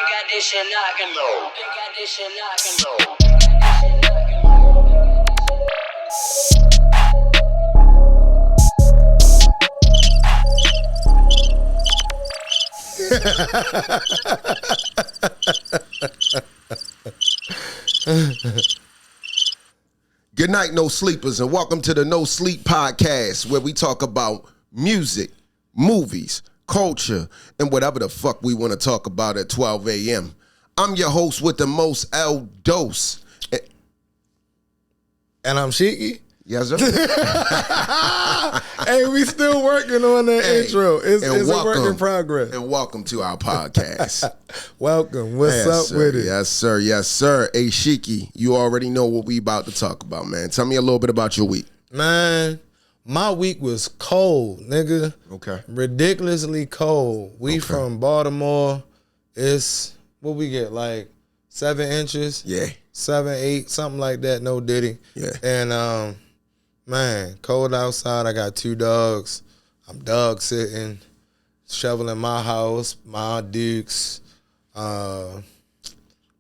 got this shit knocking low. They got this shit knocking low. Good night, no sleepers, and welcome to the No Sleep Podcast, where we talk about music, movies, culture, and whatever the fuck we want to talk about at 12 a.m. I'm your host with the most, L-Dos. And I'm Shiki. Yes, sir. Hey, we still working on that intro. It's a work in progress. And welcome to our podcast. Welcome. What's up sir. with it? Yes, sir. Yes, sir. Hey, Shiki, you already know what we about to talk about, man. Tell me a little bit about your week. Man, my week was cold, nigga. Okay. Ridiculously cold. We from Baltimore. It's, what we get, like 7 inches? Yeah. 7, 8, something like that. No diddy. Yeah. And, man, cold outside. I got 2 dogs. I'm dog sitting, shoveling my house, my dukes. My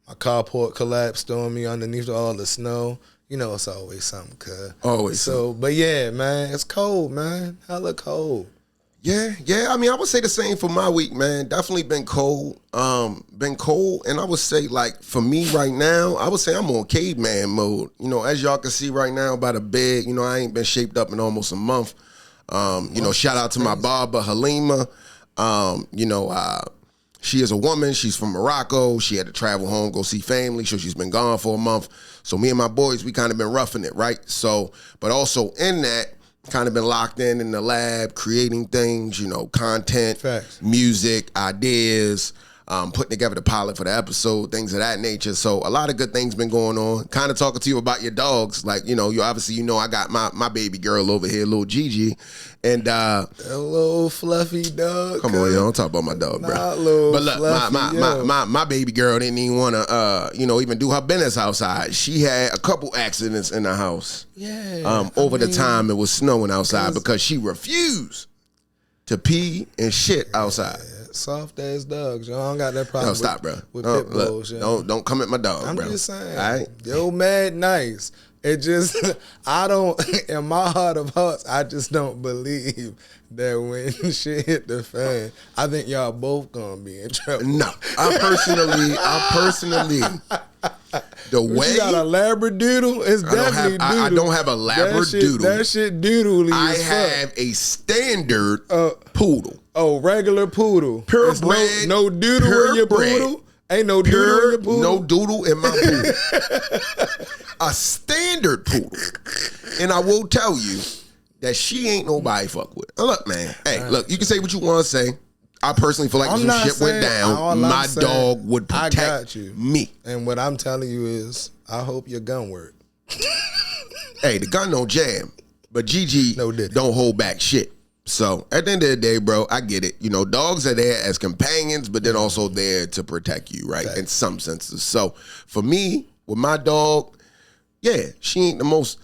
carport collapsed on me underneath all the snow. You know it's always something, cuz. Always. So, but yeah, man, it's cold, man. Hella cold. Yeah. I mean, I would say the same for my week, man. Definitely been cold. And I would say, like, for me right now, I would say I'm on caveman mode. You know, as y'all can see right now by the bed, you know, I ain't been shaped up in almost a month. You know, shout out to my barber, Halima. She is a woman. She's from Morocco. She had to travel home, go see family. So she's been gone for a month. So me and my boys, we kind of been roughing it, right? So, but also in that, kind of been locked in the lab, creating things, you know, content, Facts. Music, ideas, putting together the pilot for the episode, things of that nature. So a lot of good things been going on. Kind of talking to you about your dogs. Like, you know, I got my baby girl over here, little Gigi. And A little fluffy dog. come on, yo, don't talk about my dog, bro. Not little But look, fluffy, my baby girl didn't even want to, even do her business outside. She had a couple accidents in the house. Yeah. Over the time it was snowing outside because she refused to pee and shit outside. Soft ass dogs. Yo, I don't got that problem. No, stop, bro. With pit bulls. Don't come at my dog, I'm bro. just saying. All right? Yo, mad nice. It just, I don't, in my heart of hearts, I just don't believe that when shit hit the fan, I think y'all both gonna be in trouble. No, I personally, the way you got a Labradoodle, it's definitely doodle. I don't have a Labradoodle. That shit doodly. I as have fuck. a standard poodle. Oh, regular poodle. Purebred. No doodle in your poodle. Ain't no doodle in your poodle. No doodle in my poodle. A standard poodle. And I will tell you that she ain't nobody fuck with. Now look, man. Hey, look, you can say what you want to say. I personally feel like if some shit went down, my dog would protect me. And what I'm telling you is, I hope your gun work. Hey, the gun don't jam, but Gigi didn't. don't hold back shit. So at the end of the day, bro, I get it. You know, dogs are there as companions, but then also there to protect you, right? In some senses. So for me, with my dog, yeah, she ain't the most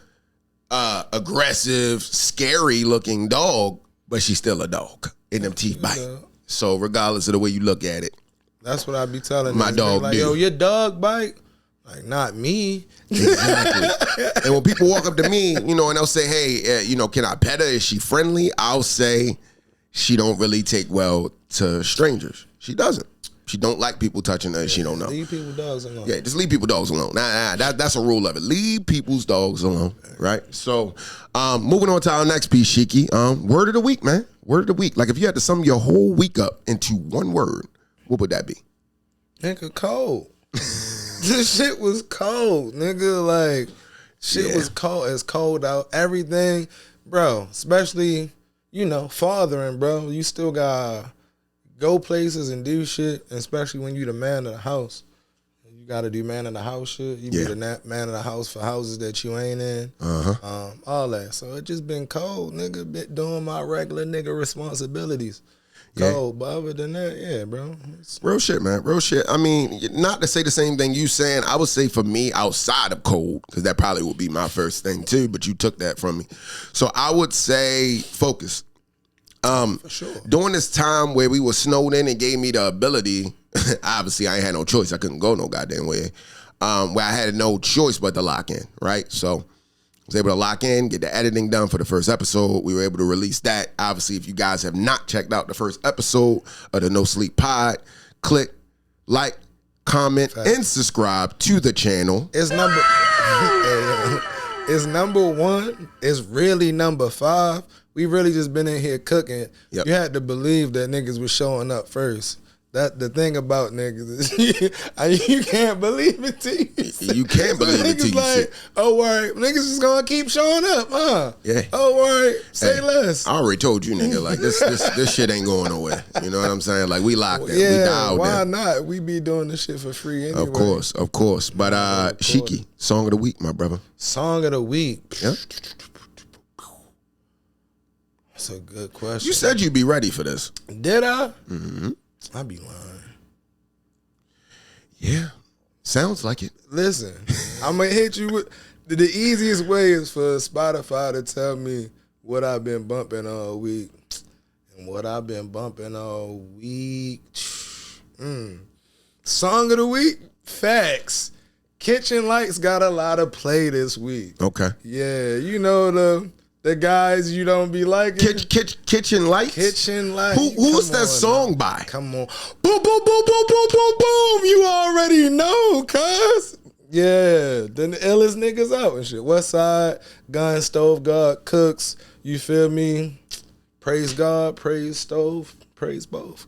aggressive, scary looking dog, but she's still a dog. And them teeth bite. So regardless of the way you look at it. That's what I be telling my dog like, yo, your dog bite? Like, not me. Exactly. And when people walk up to me, you know, and they'll say, hey, can I pet her? Is she friendly? I'll say she don't really take well to strangers. She doesn't. She don't like people touching her. She don't know. Leave people's dogs alone. Yeah, just leave people's dogs alone. That's a rule of it. Leave people's dogs alone, right? So, moving on to our next piece, Shiki. Word of the week, man. Word of the week. Like, if you had to sum your whole week up into one word, what would that be? Nigga, cold. This shit was cold, nigga. Like, shit was cold. It's cold out. Everything, bro, especially, fathering, bro. You still got go places and do shit, especially when you the man of the house. You got to do man of the house shit. You be the man of the house for houses that you ain't in. All that. So it just been cold, nigga. Been doing my regular nigga responsibilities. Cold, but other than that, yeah, bro. Real shit, man. Real shit. I mean, not to say the same thing you saying. I would say for me, outside of cold, because that probably would be my first thing too, but you took that from me. So I would say focus. For sure. During this time where we were snowed in, it gave me the ability obviously I ain't had no choice. I couldn't go no goddamn way. Where I had no choice but to lock in, right? So I was able to lock in, get the editing done for the first episode. We were able to release that. Obviously, if you guys have not checked out the first episode of the No Sleep Pod, click like, comment, and subscribe to the channel. It's number 1. It's really number 5. We really just been in here cooking. Yep. You had to believe that niggas was showing up first. That the thing about niggas is you can't believe it till you see. You can't believe it till you like, see. oh, right, niggas is gonna keep showing up, huh? Yeah. Oh, right, say less. I already told you, nigga, like this shit ain't going nowhere. You know what I'm saying? Like we locked in. We Yeah, dialed why in. not? We be doing this shit for free anyway. Of course. But Shiki, song of the week, my brother. Song of the week. Yeah. That's a good question. You said you'd be ready for this. Did I? Mm-hmm. I be lying. Yeah, sounds like it. Listen, I'm gonna hit you with the easiest way is for Spotify to tell me what I've been bumping all week. And what I've been bumping all week. Song of the week, facts. Kitchen Lights got a lot of play this week. Okay. Yeah, you know the guys you don't be liking. Kitchen Lights? Kitchen Lights. Who's that song by? Come on. Boom, boom, boom, boom, boom, boom, boom. You already know, cuz. Yeah. Then the illest niggas out and shit. West Side, Gun, Stove, God, Cooks. You feel me? Praise God, praise Stove, praise both.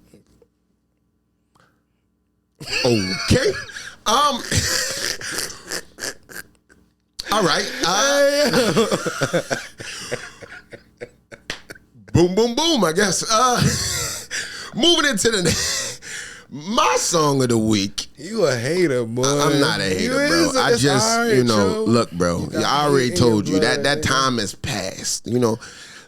Okay. All right. Boom, boom, boom, I guess. Moving into my song of the week. You a hater, boy. I'm not a hater, bro. I just, right, look, bro. I already told you that time has passed.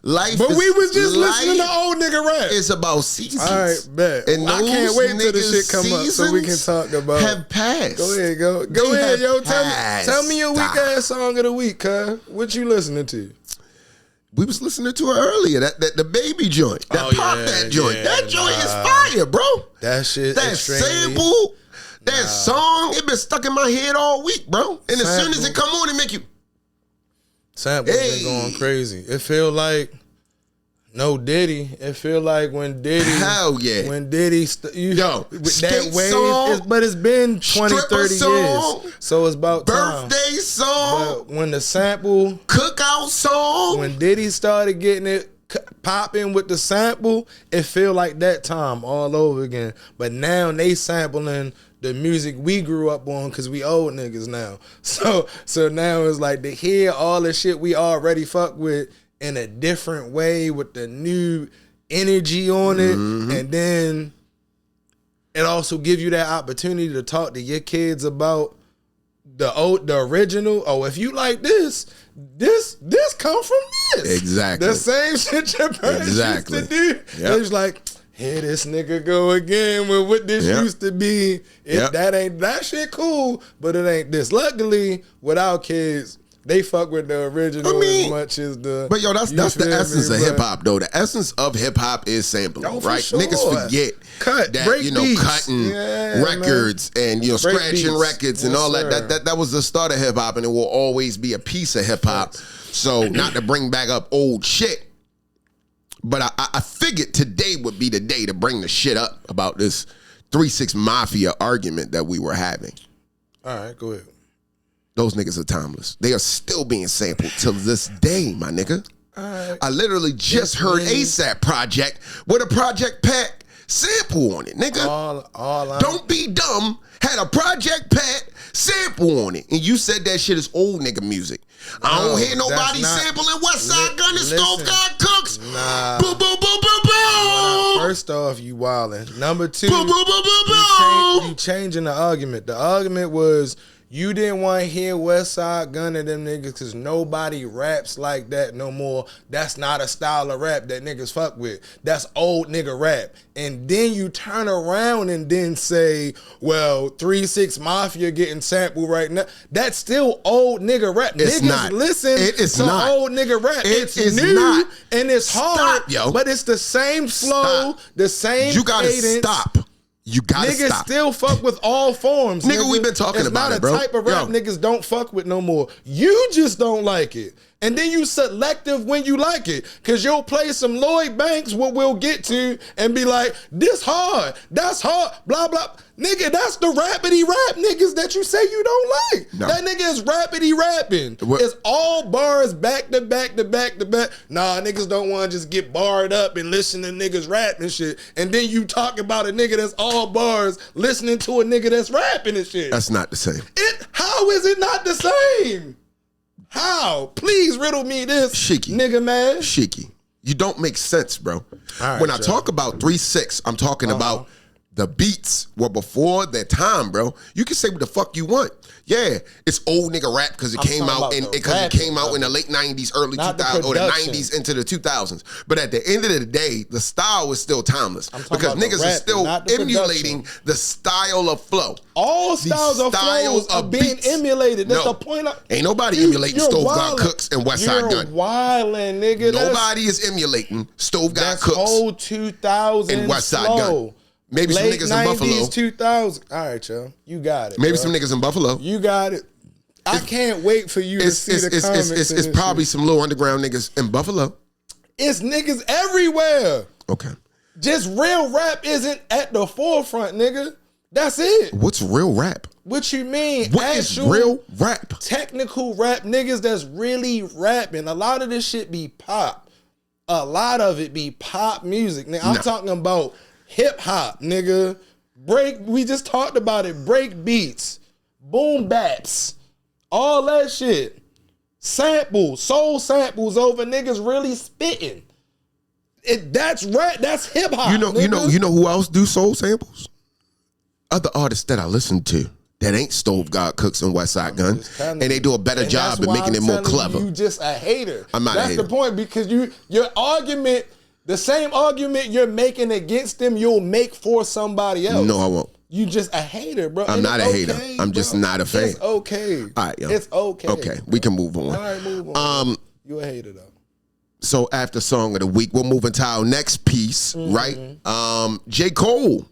Life but is, we was just listening to old nigga rap. It's about seasons. All right, bet. And I can't wait till the shit come up so we can talk about. Have passed. Go ahead, go ahead, yo. Tell me your weak ass song of the week, cuz. What you listening to? We was listening to it earlier. That DaBaby joint. That joint. Yeah, that joint is fire, bro. That shit. That sample. That song. It been stuck in my head all week, bro. And as soon as it come on, it make you. Samples been going crazy. It feel like no Diddy. It feel like when Diddy. Hell yeah. When Diddy. That wave. Song, but it's been 20, 30 song, years. So it's about time. Birthday song. But when the sample. Cookout song. When Diddy started getting it popping with the sample, it feel like that time all over again. But now they sampling the music we grew up on because we old niggas now. So now it's like to hear all the shit we already fuck with in a different way with the new energy on it. Mm-hmm. And then it also give you that opportunity to talk to your kids about the original. Oh, if you like this come from this. Exactly. The same shit your parents used to do. Yep. It's like, here this nigga go again with what this used to be. That shit cool, but it ain't this. Luckily, with our kids, they fuck with the original as much as the. But yo, that's the essence of hip hop, though. The essence of hip hop is sampling, right? Sure. Niggas forget that cutting records and scratching records and all that. That was the start of hip hop, and it will always be a piece of hip hop. So not to bring back up old shit. But I figured today would be the day to bring the shit up about this 3-6 Mafia argument that we were having. All right, go ahead. Those niggas are timeless. They are still being sampled till this day, my nigga. Right. I literally just heard ASAP Project with a Project Pat sample on it, nigga. Don't Be Dumb had a Project Pat sample on it. And you said that shit is old nigga music. I don't hear nobody sampling Westside Gunn and Stove God Cooks. Nah. Boom, boom, boom, boom, boom. First off, you wildin'. Number two, boom, boom, boom, boom, boom. You changing the argument. The argument was you didn't want to hear Westside Gunn and them niggas because nobody raps like that no more. That's not a style of rap that niggas fuck with. That's old nigga rap. And then you turn around and then say, well, 3-6 Mafia getting sampled right now. That's still old nigga rap. It's niggas not. Listen it's to not. Old nigga rap. It's new not. And it's hard. Stop, yo. But it's the same flow, the same You gotta cadence. stop. You gotta niggas stop. still fuck with all forms. Nigga, we been talking about it, bro. It's not a type of rap niggas don't fuck with no more. You just don't like it. And then you selective when you like it. Cause you'll play some Lloyd Banks, what we'll get to, and be like, this hard, that's hard, blah, blah. Nigga, that's the rapidy rap niggas that you say you don't like. No. That nigga is rapidy rapping. What? It's all bars back to back to back to back. Nah, niggas don't want to just get barred up and listen to niggas rap and shit. And then you talk about a nigga that's all bars listening to a nigga that's rapping and shit. That's not the same. How is it not the same? How? Please riddle me this, Shiki. nigga, man. Shiki. You don't make sense, bro. Right, when I Joe. talk about 3-6, I'm talking about the beats were before their time, bro. You can say what the fuck you want. Yeah, it's old nigga rap because it came out in the late 90s, early 2000s, or the 90s into the 2000s. But at the end of the day, the style is still timeless because niggas are still emulating the style of flow. All styles of flows are being emulated. That's the point. Ain't nobody emulating Stove Got Cooks and West Side Gun. You're wildin', nigga. Nobody is emulating Stove Got Cooks. Whole 2000s and West Side Gun. Maybe some niggas in Buffalo. 90s, 2000. All right, yo. You got it. Maybe some niggas in Buffalo. You got it. I can't wait for you to see the comments. It's probably some little underground niggas in Buffalo. It's niggas everywhere. Okay. Just real rap isn't at the forefront, nigga. That's it. What's real rap? What you mean? What is real rap? Technical rap niggas that's really rapping. A lot of this shit be pop. A lot of it be pop music. Nigga, I'm talking about hip hop, nigga. Break, we just talked about it. Break beats, boom baps, all that shit. Samples, soul samples over niggas really spitting. That's rap, that's hip hop. You know who else do soul samples? Other artists that I listen to that ain't Stove Got Cooks and West Side Gun, and they do a better job of making it more clever. You just a hater. I'm not a hater. That's the point, because your argument. The same argument you're making against them, you'll make for somebody else. No, I won't. You just a hater, bro. I'm not a hater. I'm just not a fan. It's okay. All right, yo. It's okay. Okay, we can move on. All right, move on. You a hater, though. So after Song of the Week, we'll move into our next piece, right? J.Cole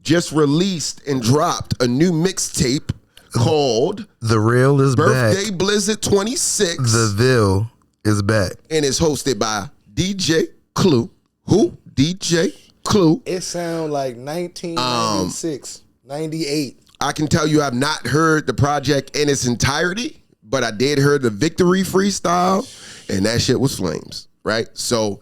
just released and dropped a new mixtape called The Real is Birthday Back. Blizzard 26. The Ville is back. And it's hosted by DJ Clue. Who? DJ Clue. It sound like 1996, 98. I can tell you I've not heard the project in its entirety, but I did hear the Victory freestyle, and that shit was flames, right? So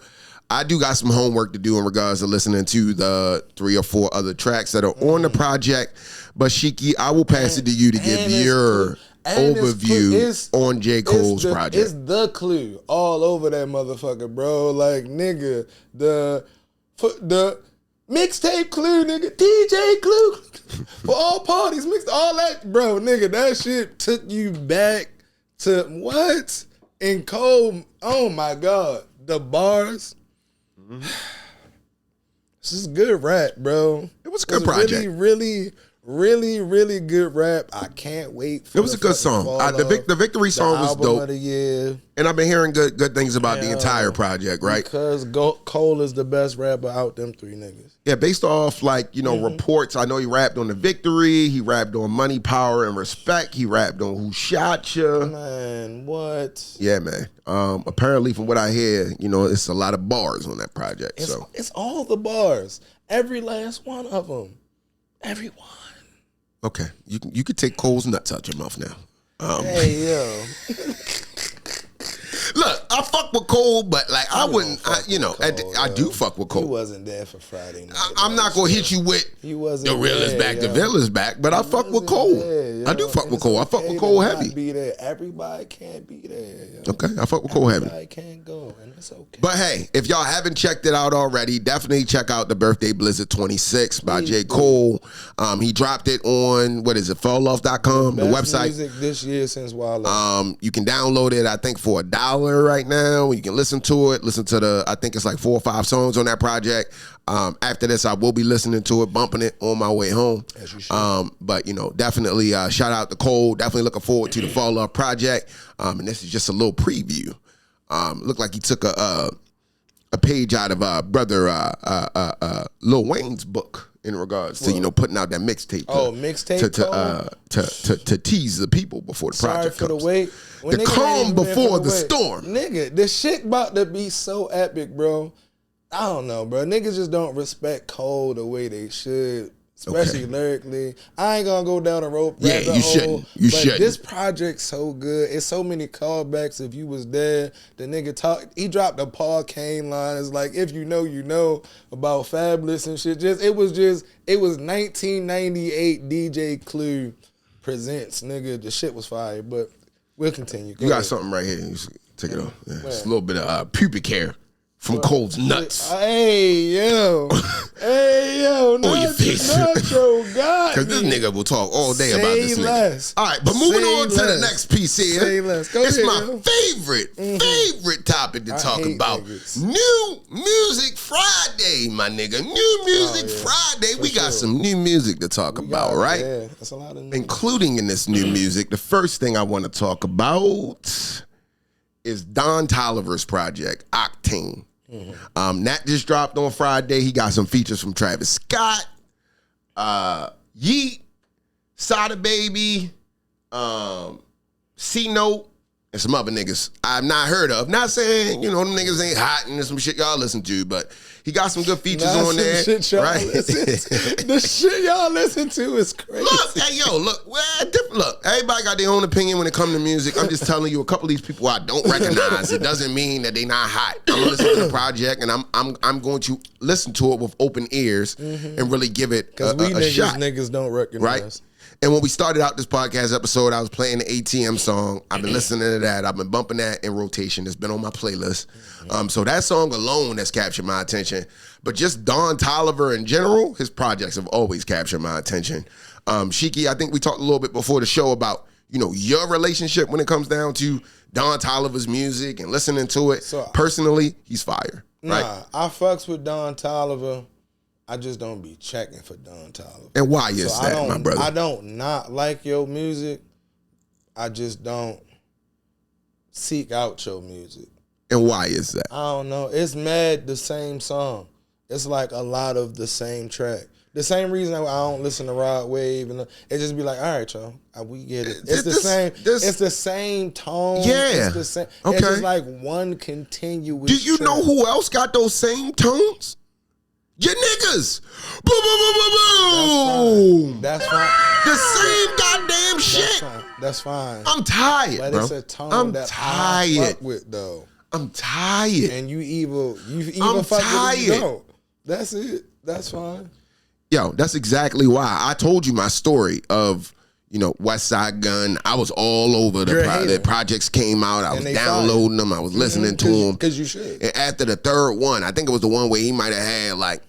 I do got some homework to do in regards to listening to the 3 or 4 other tracks that are on the project. But Shiki, I will pass it to you to give your overview on J. Cole's project. It's the Clue all over that motherfucker, bro. Like, nigga, the mixtape Clue, nigga, DJ Clue for all parties, mixed all that, bro, nigga. That shit took you back to what? And Cole, oh my God, the bars. This is good rap, bro. It was a good project. Really good rap. I can't wait for it. Was a good song. The Victory song was dope. Of the year. And I've been hearing good things about the entire project, right? Because Cole is the best rapper out them 3 niggas. Yeah, based off reports. I know he rapped on the Victory. He rapped on Money, Power, and Respect. He rapped on Who Shot Ya. Man, what? Yeah, man. Apparently, from what I hear, it's a lot of bars on that project. It's all the bars. Every last one of them. Everyone. Okay, you could take Cole's nuts out your mouth now. Hey, yo. Look, I fuck with Cole, but I wouldn't. I do fuck with Cole. He wasn't there for Friday night. I'm not gonna hit you with he wasn't the real is back, yo. the villain is back, but I fuck with Cole. There, I do fuck with Cole. I fuck with Cole heavy. Be there. Everybody can't be there. Yo. Okay, I fuck with Cole heavy. Everybody can't go, and it's okay. But hey, if y'all haven't checked it out already, definitely check out the Birthday Blizzard 26 by J. Cole. He dropped it on falloff.com, the website. Music this year since Wild. You can download it, I think, for $1 right now. You can listen to it. Listen to I think it's like 4 or 5 songs on that project. After this, I will be listening to it, bumping it on my way home. As you should. But definitely shout out to Cole. Definitely looking forward to the Fall Off project. And this is just a little preview. Looked like he took a page out of brother Lil Wayne's book. in regards to putting out that mixtape. Mixtape to tease the people before the project Sorry for comes. the wait. When The niggas calm ain't even before for the wait. storm. Nigga, this shit about to be so epic, bro. I don't know, bro. Niggas just don't respect Cole the way they should. Especially lyrically. I ain't gonna go down the rope. Yeah, you shouldn't. You shouldn't. This project's so good. It's so many callbacks. If you was there, the nigga he dropped a Paul Kane line. It's like, if you know about Fabulous and shit. It was 1998 DJ Clue presents, nigga. The shit was fire. But we'll continue. You got something right here. You take it off. Yeah. It's a little bit of pubic hair from Cole's nuts. Hey, yo. On your face. Nacho got Because this nigga will talk all day about this nigga. Less. All right, but moving Say on to the next piece here. Say less. Go It's ahead, my yo. favorite topic to talk hate about. niggas. New Music Friday, my nigga. New Music Friday. We got some new music to talk about, right? Yeah, that's a lot of Including in this new music, the first thing I want to talk about is Don Toliver's project, Octane. That just dropped on Friday. He got some features from Travis Scott, Yeet, DaBaby, C-Note, and some other niggas I've not heard of. Not saying, them niggas ain't hot and there's some shit y'all listen to, but he got some good features on there. Right? The shit y'all listen to is crazy. Look, everybody got their own opinion when it comes to music. I'm just telling you, a couple of these people I don't recognize. It doesn't mean that they not hot. I'm gonna listen to the project and I'm going to listen to it with open ears and really give it a shot. Niggas don't recognize. Right? And when we started out this podcast episode, I was playing the ATM song. I've been listening to that. I've been bumping that in rotation. It's been on my playlist. So that song alone has captured my attention. But just Don Toliver in general, his projects have always captured my attention. Shiki, I think we talked a little bit before the show about, your relationship when it comes down to Don Toliver's music and listening to it. So, personally, he's fire. Right? Nah, I fucks with Don Toliver. I just don't be checking for Don Toliver. And why is that, my brother? I don't not like your music. I just don't seek out your music. And why is that? I don't know. It's mad the same song. It's like a lot of the same track. The same reason I don't listen to Rod Wave, and it just be like, all right, y'all, we get it. It's the same. It's the same tone. Yeah. It's the same. Okay. It's just like one continuous. Do you track. know who else got those same tones? Your niggas. Boom, boom, boom, boom, boom. That's fine. The same goddamn shit. That's fine. I'm tired, But bro. it's a tone I'm that tired. I fuck with, though. I'm tired. And you either I'm fuck with it or you tired. don't. That's it. That's fine. Yo, that's exactly why I told you my story of, West Side Gun. I was all over the projects came out. I was downloading them. I was listening to them. Because you should. And after the third one, I think it was the one where he might have had like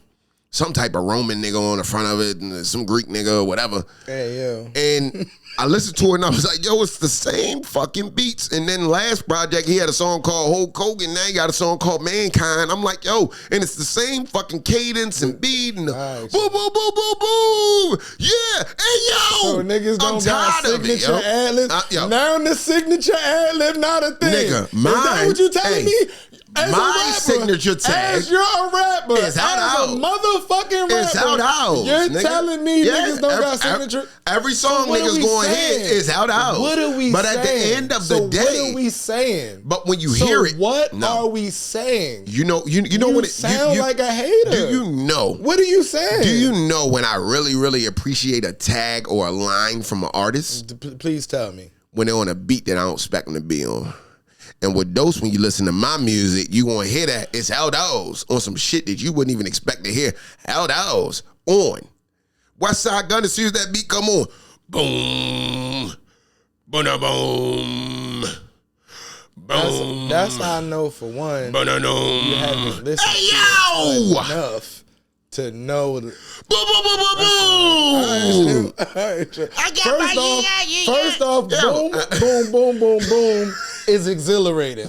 some type of Roman nigga on the front of it and some Greek nigga or whatever. Hey, yo. And I listened to it and I was like, yo, it's the same fucking beats. And then last project, he had a song called Hulk Hogan. Now he got a song called Mankind. I'm like, yo, and it's the same fucking cadence and beat and the boom, boom, boom, boom, boom. Yeah. Hey, yo. So niggas don't got signature ad-libs. Now the signature ad-lib not a thing. Nigga, Is that what you telling me? As my signature tag. As you're a rapper. It's out. A motherfucking rapper. It's out. You're nigga. telling me niggas don't got signature. Every song niggas going hit is out. What are we saying? But at the end of the day. What are we saying? But when you hear it. What are we saying? You know what it sound like a hater. Do you know? What are you saying? Do you know when I really, really appreciate a tag or a line from an artist? Please tell me. When they're on a beat that I don't expect them to be on. And with those, when you listen to my music, you gonna hear that it's L-Dos on some shit that you wouldn't even expect to hear. L-Dos on. West Side Gun, as soon as that beat come on, boom, boom, boom, boom. That's how I know for one. Boom, you haven't listened hey, to yo! it enough to know. Boom, boom, boom, boom, boom. First off, boom, boom, boom, boom is exhilarating.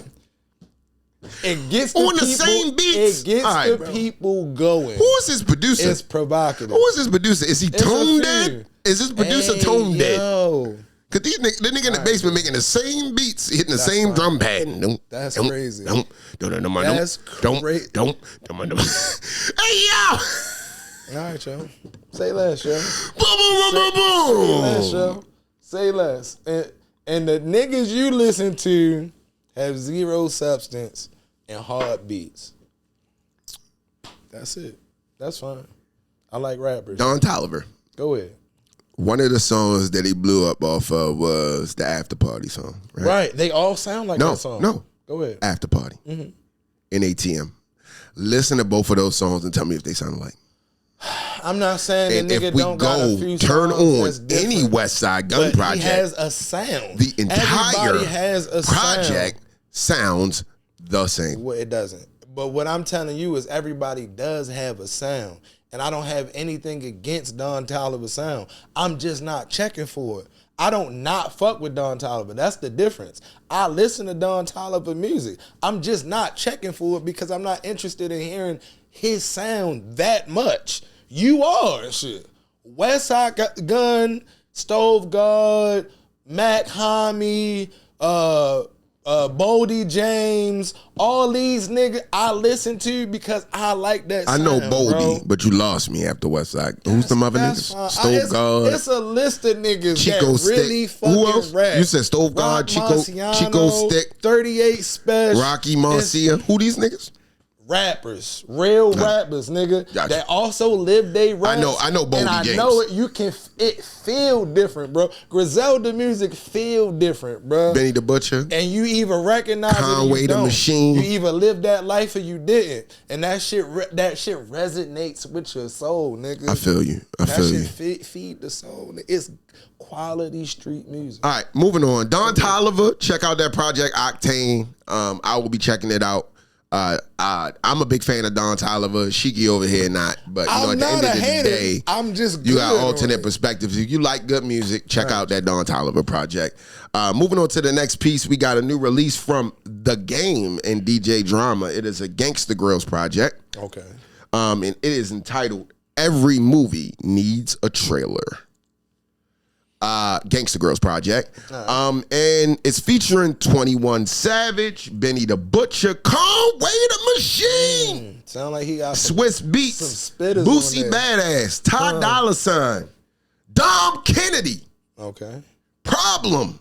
It gets the on the people, same beats. It gets the people going. Who is his producer? It's provocative. Who is his producer? Is he tone dead? Is his producer tone dead? Cause the nigga in the basement making the same beats, hitting the same drum pad. That's crazy. That's crazy. Hey yo. All right, yo. Say less, yo. Boom, boom, boom, boom, Say boom. less, yo. Say less. And the niggas you listen to have zero substance and hard beats. That's it. That's fine. I like rappers. Don Toliver. Go ahead. One of the songs that he blew up off of was the After Party song. Right. They all sound like that song. No. Go ahead. After Party. In ATM. Listen to both of those songs and tell me if they sound alike. I'm not saying And the nigga if we don't got a go few turn songs on that's different, any West Side Gun but project, he has a sound. the entire Everybody has a project sounds the same. Well, it doesn't. But what I'm telling you is everybody does have a sound. And I don't have anything against Don Toliver's sound. I'm just not checking for it. I don't not fuck with Don Toliver. That's the difference. I listen to Don Toliver music. I'm just not checking for it because I'm not interested in hearing his sound that much. You are and shit. West Side Gun, Stove God, Mac Homie, Boldy James, all these niggas I listen to because I like that I sound, know bro. Boldy, but you lost me after West Side. Who's the other That's niggas? fine. Stove God. It's a list of niggas Chico that really Stick. fucking Who else? rap. You said Stove God, Rock Chico Marciano, Stick, 38 Special. Rocky Marcia. Who these niggas? Rappers, real rappers, nigga, Gotcha. that also live they raps. I know Boldy and I James. know it feel different, bro. Griselda music feel different, bro. Benny the Butcher. And you either recognize Conway it or you the don't. Machine. You either live that life or you didn't. And that shit resonates with your soul, nigga. I feel you. I feel you. That shit feed the soul. It's quality street music. All right, moving on. Don Toliver, check out that project Octane. I will be checking it out. I'm a big fan of Don Toliver. Shiki over here not, but you know, at the end of the day, I'm just you got good on alternate it. perspectives. If you like good music, check out that Don Toliver project. Moving on to the next piece, we got a new release from The Game and DJ Drama. It is a Gangsta Grills project. Okay. And it is entitled "Every Movie Needs a Trailer." Gangsta Girls project. And it's featuring 21 Savage, Benny the Butcher, Conway the Machine, Sound like he got Swiss Beats, some spitters Boosie on there. Badass, Ty Dolla $ign, Dom Kennedy, Okay. Problem.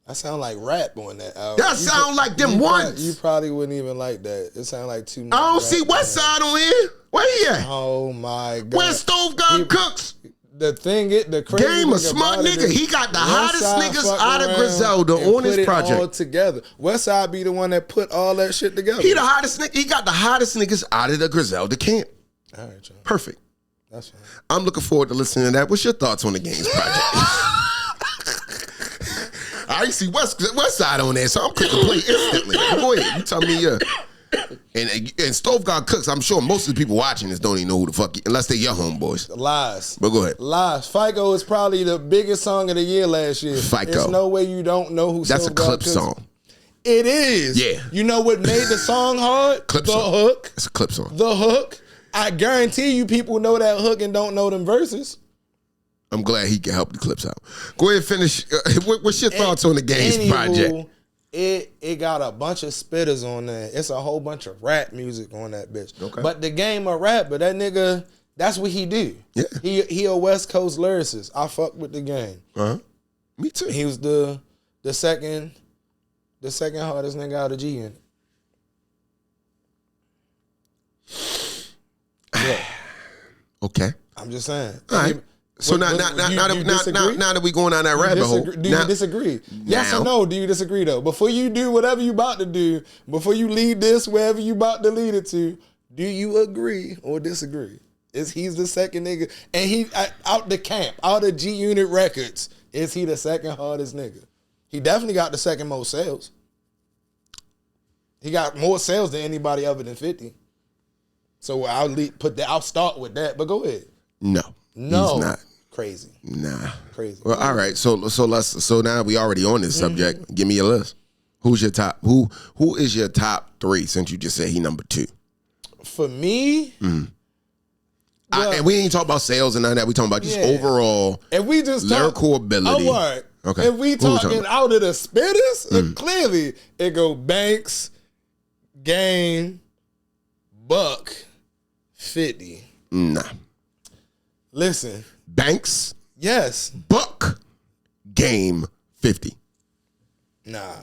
That sound like rap on that album. That sound like them ones. You probably wouldn't even like that. It sound like too much. I don't rap see on West that. Side on here. Where he at? Oh my God. Where's Stove God Cooks? The thing is, the crazy Game a thing smart about it nigga. is He got the West hottest Side niggas fuck out of around Griselda and on put his it project. all together. West Side be the one that put all that shit together. He the hottest nigga. He got the hottest niggas out of the Griselda camp. All right, John. Perfect. That's fine. I'm looking forward to listening to that. What's your thoughts on the Games project? I see West Side on there, so I'm quick to play instantly. Go ahead. You tell me and Stove God Cooks, I'm sure most of the people watching this don't even know who the fuck, unless they your homeboys. Lies. But go ahead. Lies. FICO is probably the biggest song of the year last year. FICO. There's no way you don't know who That's a Stove God clip Cooks- song. It is. Yeah. You know what made the song hard? Clip the song. hook. It's a clip song. The hook. I guarantee you people know that hook and don't know them verses. I'm glad he can help the clips out. Go ahead and finish. What's your thoughts on the Games Anywho, project? It got a bunch of spitters on there. It's a whole bunch of rap music on that bitch. Okay. But the Game a rap, but that nigga, that's what he do. Yeah. He a West Coast lyricist. I fuck with the Game. Me too. He was the second hardest nigga out of G Unit. Yeah. Okay. I'm just saying. All right. So now that we going down that rabbit hole, Do you disagree? Yes or no? Do you disagree though? Before you do whatever you about to do, before you lead this wherever you about to lead it to, do you agree or disagree? He's the second nigga, and he out the camp, out of G Unit Records, is he the second hardest nigga? He definitely got the second most sales. He got more sales than anybody other than 50. So I'll start with that. But go ahead. No, he's not. Crazy. Nah. Crazy. Well, all right. So now we already on this subject. Give me a list. Who's your top? Who is your top 3? Since you just said he number 2. For me, and we ain't talking about sales and none of that. We talking about just overall. If we just lyrical ability. Oh, all right. Okay. If we Who we talking talking out of the spitters, clearly it go Banks, Game, Buck, 50. Nah. Listen. Banks, Yes. Buck, Game, 50. Nah.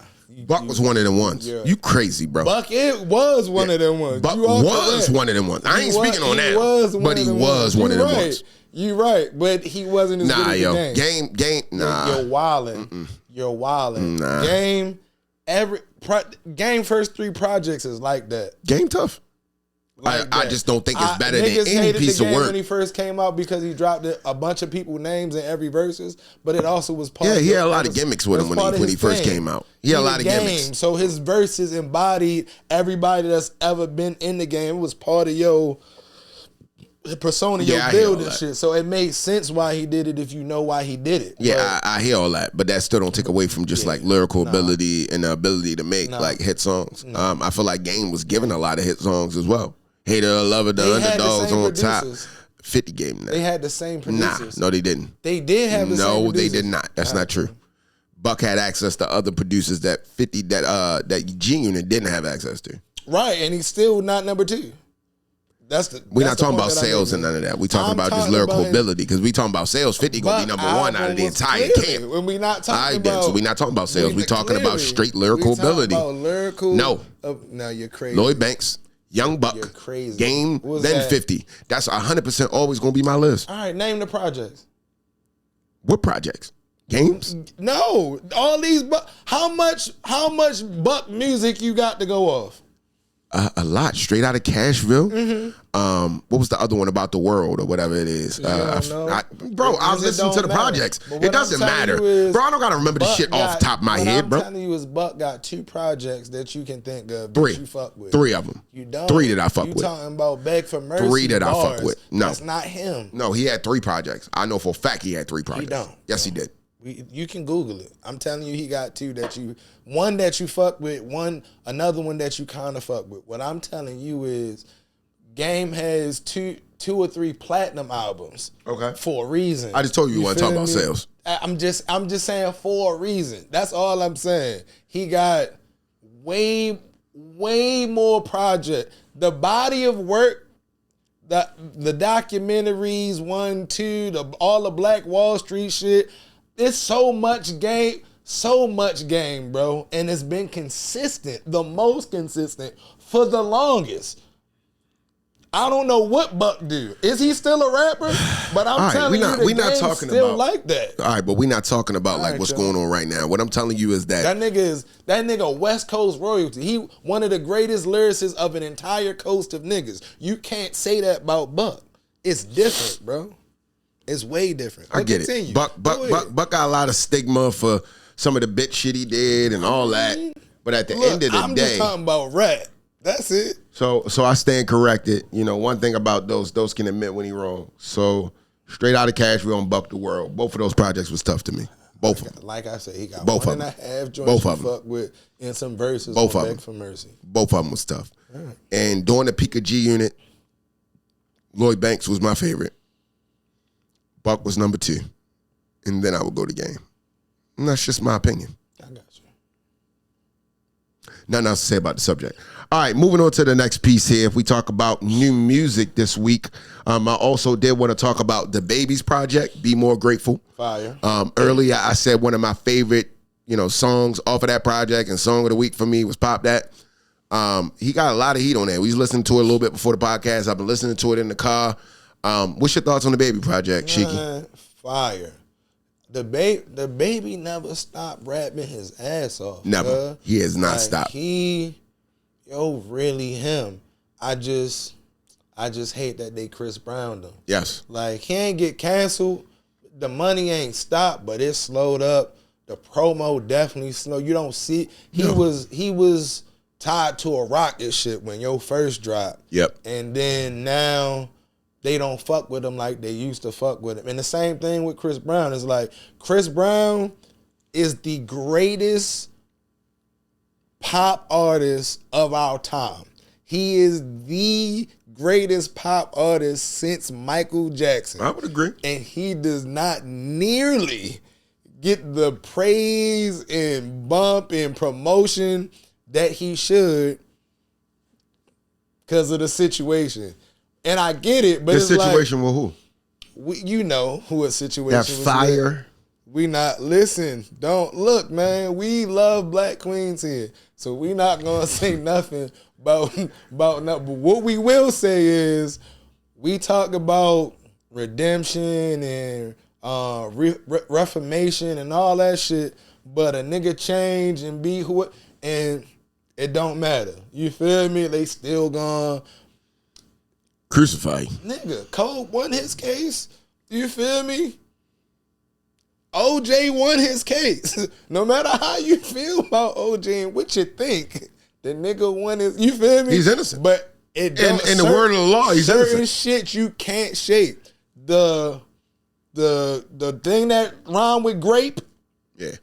Buck was one of them ones. Yeah. You crazy, bro. Buck, it was one of them ones. Buck You are was correct. one of them ones. I ain't speaking on that. But he of them was one of them right. ones. You right, but he wasn't as good as the game. Game, nah. You're wildin'. You're wildin'. Nah. Game first 3 projects is like that. Game tough. Like I that. just don't think it's better than Niggas any hated piece the of game work. when he first came out because he dropped a bunch of people's names in every verses, but it also was part. Yeah, of he had a lot of gimmicks with him when he first came out. He had a lot of gimmicks. So his verses embodied everybody that's ever been in the game. It was part of your persona, your building shit. So it made sense why he did it if you know why he did it. Yeah, I hear all that, but that still don't take away from just like lyrical ability and the ability to make like hit songs. I feel like Game was given a lot of hit songs as well. Hater, Lover, The Underdogs on top. 50 Game that. They had the same producers. Nah, no, they didn't. They did have the same producers. No, they did not. That's not true. Buck had access to other producers that that G-Unit didn't have access to. Right, and he's still not number 2. We're not talking about sales and none of that. We're talking about just lyrical ability because we talking about sales. 50 gonna be number 1 out of the entire camp. When we not talking about, so we're not talking about sales. We're talking about straight lyrical ability. No, you're crazy. Lloyd Banks, Young Buck, You're crazy. Game, then 50. That's 100% always gonna be my list. All right, name the projects. What projects? Games? No, all these. How much Buck music you got to go off? A lot. Straight Out of Cashville. What was the other one about the world or whatever it is? Bro, I was listening to the projects. It doesn't matter. Bro, I don't got to remember the shit off the top of my head, bro. What I'm telling you is Buck got 2 projects that you can think of 3. that you fuck with. 3 of them. You don't. 3 that I fuck with. You talking about Beg for Mercy 3 that bars. I fuck with. No. That's not him. No, he had 3 projects. I know for a fact he had 3 projects. He don't. Yes, he did. You can Google it. I'm telling you, he got 2 one that you fuck with, another one that you kind of fuck with. What I'm telling you is, Game has 2 or 3 platinum albums. Okay. For a reason. I just told you want to talk about sales. I'm just saying for a reason. That's all I'm saying. He got way more project. The body of work. The documentaries, 1, 2, all the Black Wall Street shit. It's so much game, bro. And it's been consistent, the most consistent for the longest. I don't know what Buck do. Is he still a rapper? But I'm telling you, the game's still like that. All right, but we're not talking about like what's going on right now. What I'm telling you is that that nigga West Coast royalty. He one of the greatest lyricists of an entire coast of niggas. You can't say that about Buck. It's different, bro. It's way different. I get it. Buck got a lot of stigma for some of the bitch shit he did and all that. But at the end of the I'm day, just talking about rap. That's it. So I stand corrected. You know, one thing about those can admit when he wrong. So Straight Out of Cashville and Buck the World. Both of those projects was tough to me. Both of them. Like I said, he got both 1.5 joints to fuck with and some verses both on of them. Beg for Mercy. Both of them was tough. Right. And during the peak of G-Unit, Lloyd Banks was my favorite. Buck was number 2. And then I would go to Game. And that's just my opinion. I got you. Nothing else to say about the subject. All right, moving on to the next piece here. If we talk about new music this week, I also did want to talk about DaBaby's project, Be More Grateful. Fire. Earlier, I said one of my favorite, songs off of that project and song of the week for me was Pop That. He got a lot of heat on that. We was listening to it a little bit before the podcast. I've been listening to it in the car. What's your thoughts on DaBaby project, Shiki? Fire. DaBaby never stopped rapping his ass off. Never. Bruh. He has not stopped. Really him. I just hate that they Chris Browned him. Yes. Like, he ain't get canceled. The money ain't stopped, but it slowed up. The promo definitely slowed. You don't see he was tied to a rocket ship when your first dropped. Yep. And then now they don't fuck with him like they used to fuck with him. And the same thing with Chris Brown. It's like Chris Brown is the greatest pop artist of our time. He is the greatest pop artist since Michael Jackson. I would agree. And he does not nearly get the praise and bump and promotion that he should because of the situation. And I get it, but This it's situation with who? you know who a situation That was fire. with. We not listen. Don't look, man. We love black queens here, so we not gonna say nothing about nothing. But what we will say is, we talk about redemption and reformation and all that shit. But a nigga change and be who, and it don't matter. You feel me? They still gonna Crucify. nigga. Cole won his case. You feel me? OJ won his case. No matter how you feel about OJ and what you think, the nigga won his. You feel me? He's innocent. But it don't, In the word of the law, he's certain innocent. shit you can't shape. The thing that rhyme with grape, Yeah.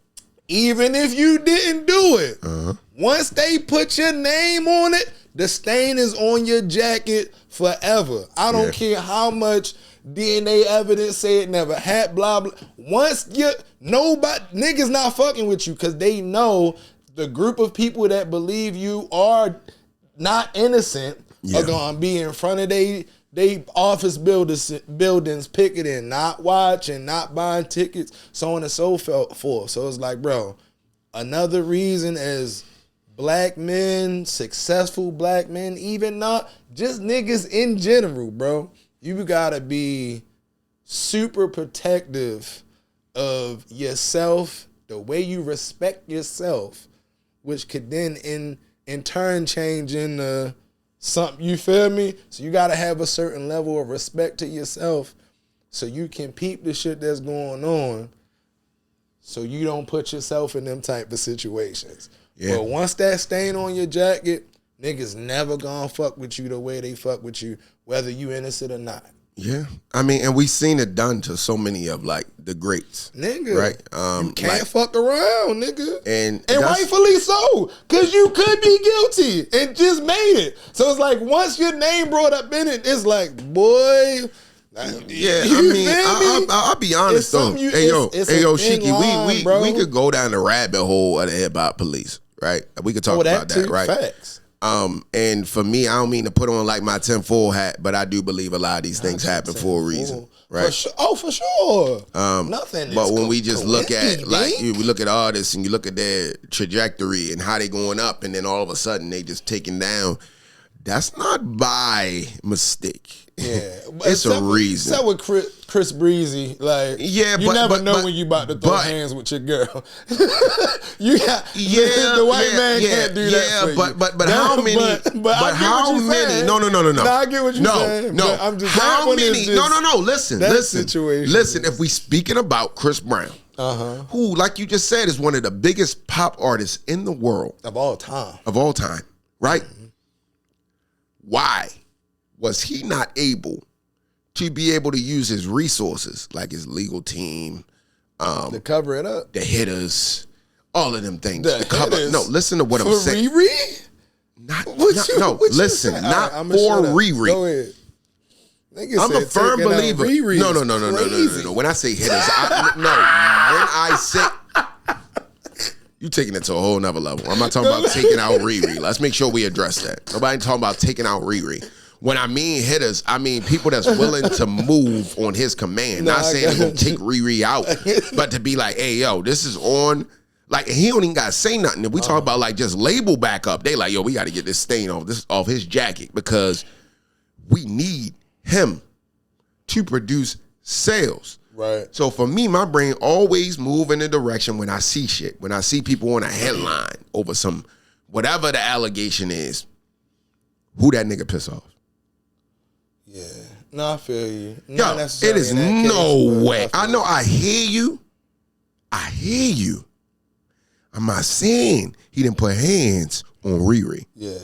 even if you didn't do it, once they put your name on it, the stain is on your jacket forever. I don't care how much DNA evidence say it never had, blah, blah. Once nobody, niggas not fucking with you because they know the group of people that believe you are not innocent are going to be in front of they office buildings picketing, not watching, not buying tickets, so on and so forth. So it's like, bro, another reason is black men, successful black men, even not, just niggas in general, bro. You gotta be super protective of yourself, the way you respect yourself, which could then in turn change into something, you feel me? So you gotta have a certain level of respect to yourself so you can peep the shit that's going on so you don't put yourself in them type of situations. Yeah. But once that stain on your jacket, niggas never gonna fuck with you the way they fuck with you, whether you innocent or not. Yeah. I mean, and we've seen it done to so many of like the greats. Nigga. Right? You can't fuck around, nigga. And rightfully so. Cause you could be guilty and just made it. So it's like once your name brought up in it, it's like, boy. Yeah, I mean, I'll be honest though. Hey yo, Shiki, we could go down the rabbit hole of the hip hop police, right? We could talk about that, right? Facts. And for me, I don't mean to put on like my tinfoil hat, but I do believe a lot of these things happen for a reason, right? For sure. Nothing. But when we just look at like we look at artists and you look at their trajectory and how they going up, and then all of a sudden they just taken down. That's not by mistake. Yeah, it's a reason. Except with Chris Breezy, like you never know when you about to throw hands with your girl. You got the white man can't do that. But how many? But how many? No. I get what you're saying. No. I'm just how many? No. Listen. Situation. Listen. If we speaking about Chris Brown, who, like you just said, is one of the biggest pop artists in the world of all time, right? Why was he not able to be able to use his resources, like his legal team, to cover it up, the hitters, all of them things? No, listen to what I'm saying. Riri? Listen, not for Riri. Go ahead. I'm a firm believer. No. When I say hitters, when I say. You taking it to a whole nother level. I'm not talking about taking out Riri. Let's make sure we address that. Nobody talking about taking out Riri. When I mean hitters, I mean people that's willing to move on his command. Not saying they're going to take Riri out, but to be like, hey, yo, this is on. Like, he don't even got to say nothing. If we talk about, like, just label back up, they like, yo, we got to get this stain off his jacket because we need him to produce sales. Right. So for me, my brain always move in the direction when I see shit. When I see people on a headline over some, whatever the allegation is, who that nigga piss off? Yeah. No, I feel you. Yo, it is no way. I know I hear you. I'm not saying he didn't put hands on Riri. Yeah.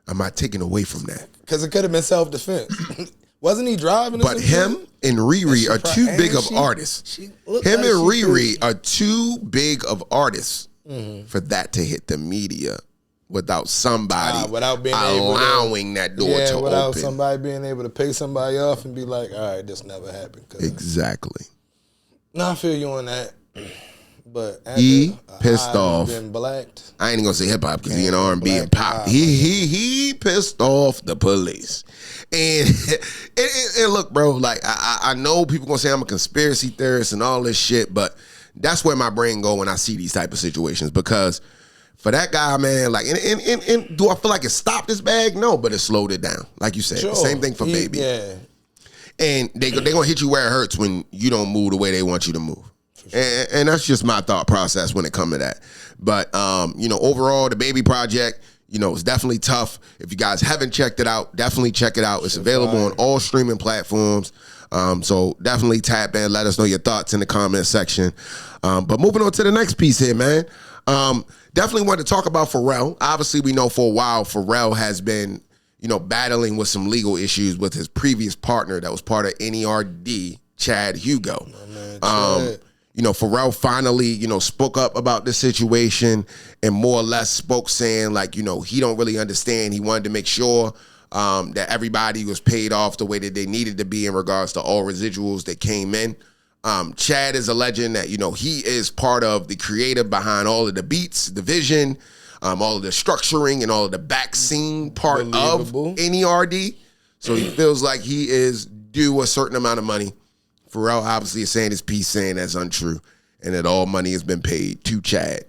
I'm not taking away from that. Because it could have been self-defense. Wasn't he driving? But him and Riri are too big of artists. Him and Riri are too big of artists for that to hit the media without somebody without being allowing that door to open. Without somebody being able to pay somebody off and be like, all right, this never happened. Exactly. No, I feel you on that. But he pissed I've off. been blacked. I ain't gonna say hip hop because he in Can't R&B and black pop. hop, He pissed off the police. And and look, bro, like I know people gonna say I'm a conspiracy theorist and all this shit, but that's where my brain go when I see these type of situations. Because for that guy, man, like, and do I feel like it stopped his bag? No, but it slowed it down. Like you said, Sure. same thing for Baby. Yeah. And they gonna hit you where it hurts when you don't move the way they want you to move. Sure. And that's just my thought process when it comes to that. But overall, the Baby project, it's definitely tough. If you guys haven't checked it out, definitely check it out. It's available on all streaming platforms. So definitely tap in. Let us know your thoughts in the comment section. But moving on to the next piece here, man. Definitely want to talk about Pharell. Obviously, we know for a while Pharrell has been, battling with some legal issues with his previous partner that was part of NERD, Chad Hugo. Pharrell finally, spoke up about this situation and more or less spoke saying like, he don't really understand. He wanted to make sure that everybody was paid off the way that they needed to be in regards to all residuals that came in. Chad is alleging that, he is part of the creative behind all of the beats, the vision, all of the structuring and all of the back scene part of NERD. So he feels like he is due a certain amount of money. Pharrell obviously is saying his piece saying that's untrue and that all money has been paid to Chad.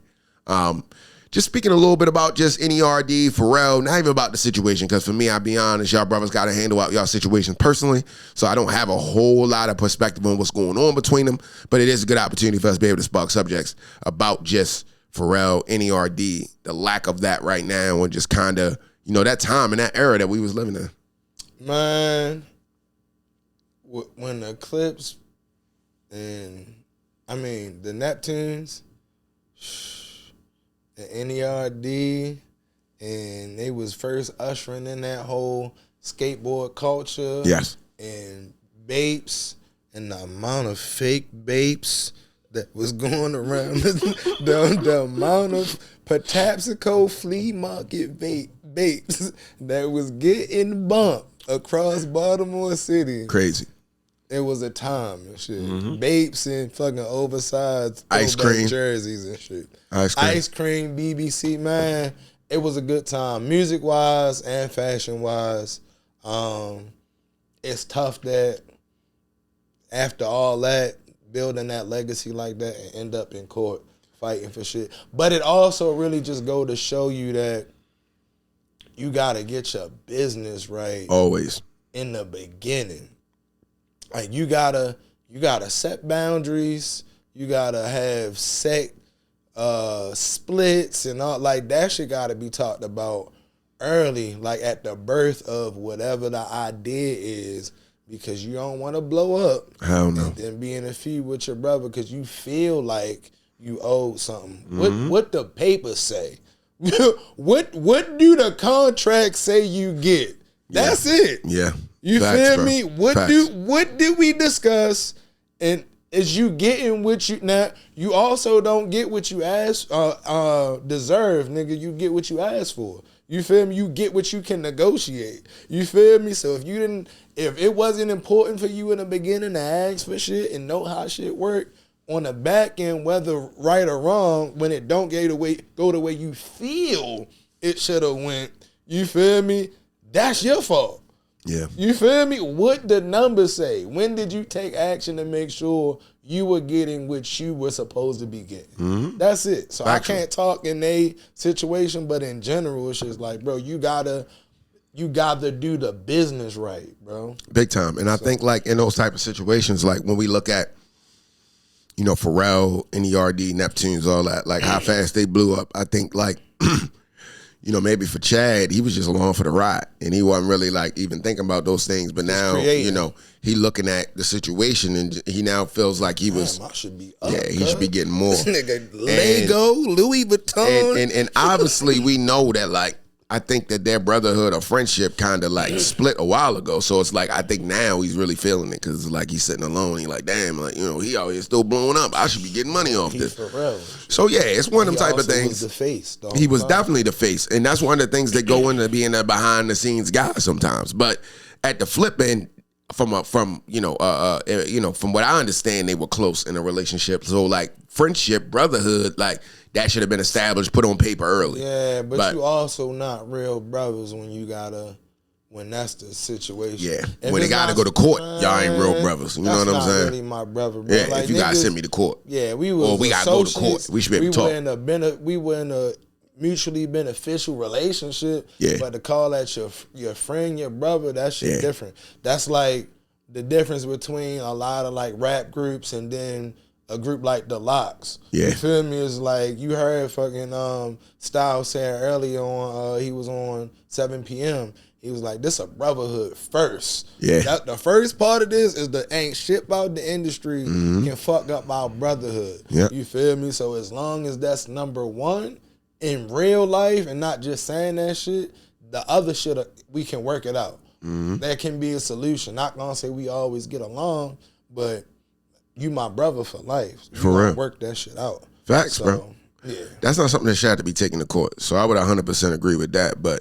Just speaking a little bit about just NERD, Pharrell, not even about the situation, because for me, I'll be honest, y'all brothers got to handle out y'all situations personally, so I don't have a whole lot of perspective on what's going on between them, but it is a good opportunity for us to be able to spark subjects about just Pharrell, NERD, the lack of that right now, and just kind of, that time and that era that we was living in. Man, when the Clips and, the Neptunes, the NERD, and they was first ushering in that whole skateboard culture. Yes. And vapes, and the amount of fake vapes that was going around, the amount of Patapsco flea market vapes that was getting bumped across Baltimore City. Crazy. It was a time and shit. Vapes and fucking oversized ice cream jerseys and shit. Ice cream, BBC, man. It was a good time, music wise and fashion wise. It's tough that after all that, building that legacy like that and end up in court fighting for shit. But it also really just go to show you that you gotta get your business right. Always. In the beginning. Like you gotta set boundaries. You gotta have set splits and all, like that shit gotta be talked about early, like at the birth of whatever the idea is, because you don't want to blow up. Hell no. And then be in a feud with your brother because you feel like you owe something. What the papers say? what do the contracts say you get? That's it. Yeah. You Facts, feel bro. me? What did we discuss? And is you getting what you now? You also don't get what you ask deserve, nigga. You get what you ask for. You feel me? You get what you can negotiate. You feel me? So if it wasn't important for you in the beginning to ask for shit and know how shit work on the back end, whether right or wrong, when it don't go the way you feel it should have went, you feel me? That's your fault. Yeah. You feel me? What the numbers say? When did you take action to make sure you were getting what you were supposed to be getting? That's it. So Factual. I can't talk in a situation, but in general, it's just like, bro, you gotta do the business right, bro. Big time. And I think like in those type of situations, like when we look at, Pharrell, NERD, Neptunes, all that, like how fast they blew up, I think like, maybe for Chad, he was just along for the ride and he wasn't really like even thinking about those things. But now, he looking at the situation and he now feels like he was, I should be up, he should be getting more. This nigga Lego, Louis Vuitton. And obviously we know that like, I think that their brotherhood or friendship kind of like split a while ago. So it's like, I think now he's really feeling it because it's like he's sitting alone. He's like, damn, like, he out here still blowing up. I should be getting money off this. So yeah, it's one of them type of things. Was the face, he was definitely the face. And that's one of the things that go into being a behind the scenes guy sometimes. But at the flip end, from what I understand, they were close in a relationship. So like friendship, brotherhood, like that should have been established, put on paper early. Yeah, but you also not real brothers when that's the situation. Yeah, If when they it's gotta not- go to court, y'all ain't real brothers. You know what I'm That's not saying? really my brother, bro. Yeah, Like, if you gotta niggas- send me to court. Yeah, we was we gotta go to court. associates. We should be able to talk. We were in a mutually beneficial relationship. Yeah. But to call that your friend, your brother, that shit Yeah. different. That's like the difference between a lot of like rap groups and then a group like the Locks. Yeah. You feel me? It's like you heard fucking Styles saying earlier on he was on 7 p.m. He was like, this a brotherhood first. Yeah. The first part of this is the ain't shit about the industry can fuck up our brotherhood. Yep. You feel me? So as long as that's number one in real life and not just saying that shit, the other shit, we can work it out. There can be a solution. Not gonna say we always get along, but you my brother for life. You For gotta real. work that shit out. Facts, So, bro. Yeah. That's not something that should have to be taken to court. So I would 100% agree with that. But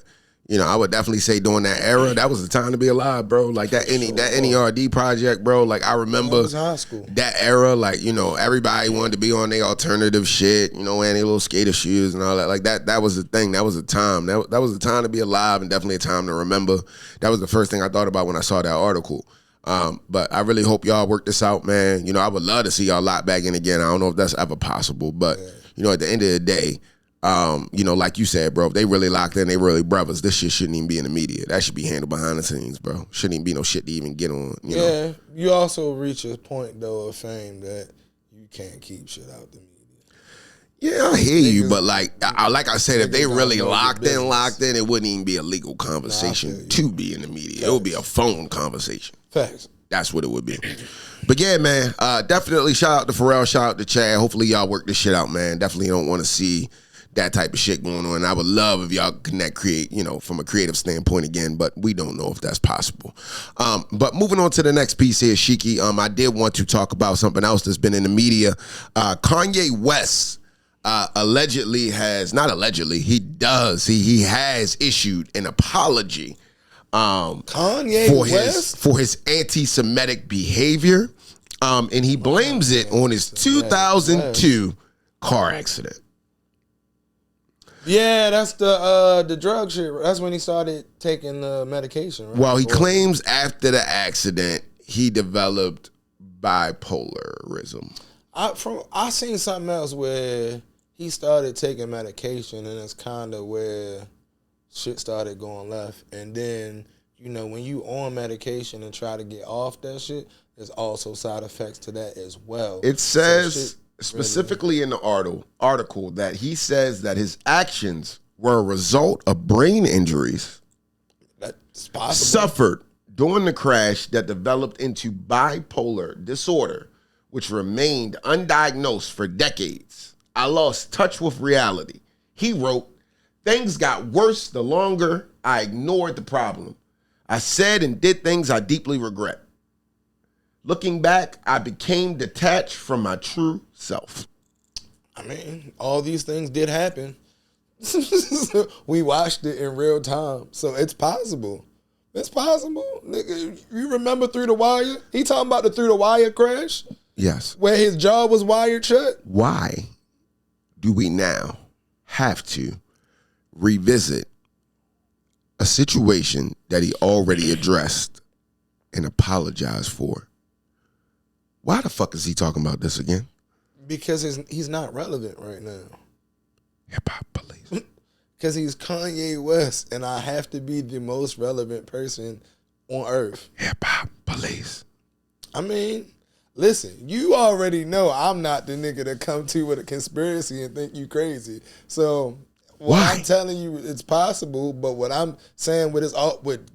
I would definitely say during that era, that was the time to be alive, bro. Like that NERD project, bro. Like I remember That was high school. that era. Like everybody wanted to be on their alternative shit. Wearing their little skater shoes and all that. Like that was the thing. That was the time. That was the time to be alive and definitely a time to remember. That was the first thing I thought about when I saw that article. But I really hope y'all work this out, man. I would love to see y'all lock back in again. I don't know if that's ever possible, but at the end of the day, like you said, bro, if they really locked in, they really brothers. This shit shouldn't even be in the media. That should be handled behind the scenes, bro. Shouldn't even be no shit to even get on. You know? You also reach a point though of fame that you can't keep shit out the media. Yeah, I hear you, but like I said, if they niggas really don't know locked the in, it wouldn't even be a legal conversation feel you. to be in the media. It would be a phone conversation. Facts. That's what it would be. But yeah, man, definitely shout out to Pharrell, shout out to Chad. Hopefully y'all work this shit out, man. Definitely don't want to see that type of shit going on. I would love if y'all connect, create, from a creative standpoint again, but we don't know if that's possible. But moving on to the next piece here, Shiki, I did want to talk about something else that's been in the media. Kanye West he has issued an apology Kanye West? for his anti-Semitic behavior, and he blames it on his 2002 car accident. Yeah, that's the drug shit. That's when he started taking the medication, right? Well, he claims after the accident he developed bipolarism. I seen something else where he started taking medication, and it's kind of where shit started going left. And then, when you on medication and try to get off that shit, there's also side effects to that as well. It says specifically in the article that he says that his actions were a result of brain injuries That's possible. suffered during the crash that developed into bipolar disorder, which remained undiagnosed for decades. I lost touch with reality. He wrote, "Things got worse the longer I ignored the problem. I said and did things I deeply regret. Looking back, I became detached from my true self." I mean, all these things did happen. We watched it in real time, so it's possible. It's possible. Nigga, you remember Through the Wire? He talking about the Through the Wire crash? Yes. Where his jaw was wired shut? Why do we now have to revisit a situation that he already addressed and apologized for? Why the fuck is he talking about this again? Because he's not relevant right now. Hip-hop police. Because he's Kanye West, and I have to be the most relevant person on earth. Hip-hop police. I mean, listen, you already know I'm not the nigga that come to you with a conspiracy and think you crazy. So what Why? I'm telling you, it's possible, but what I'm saying with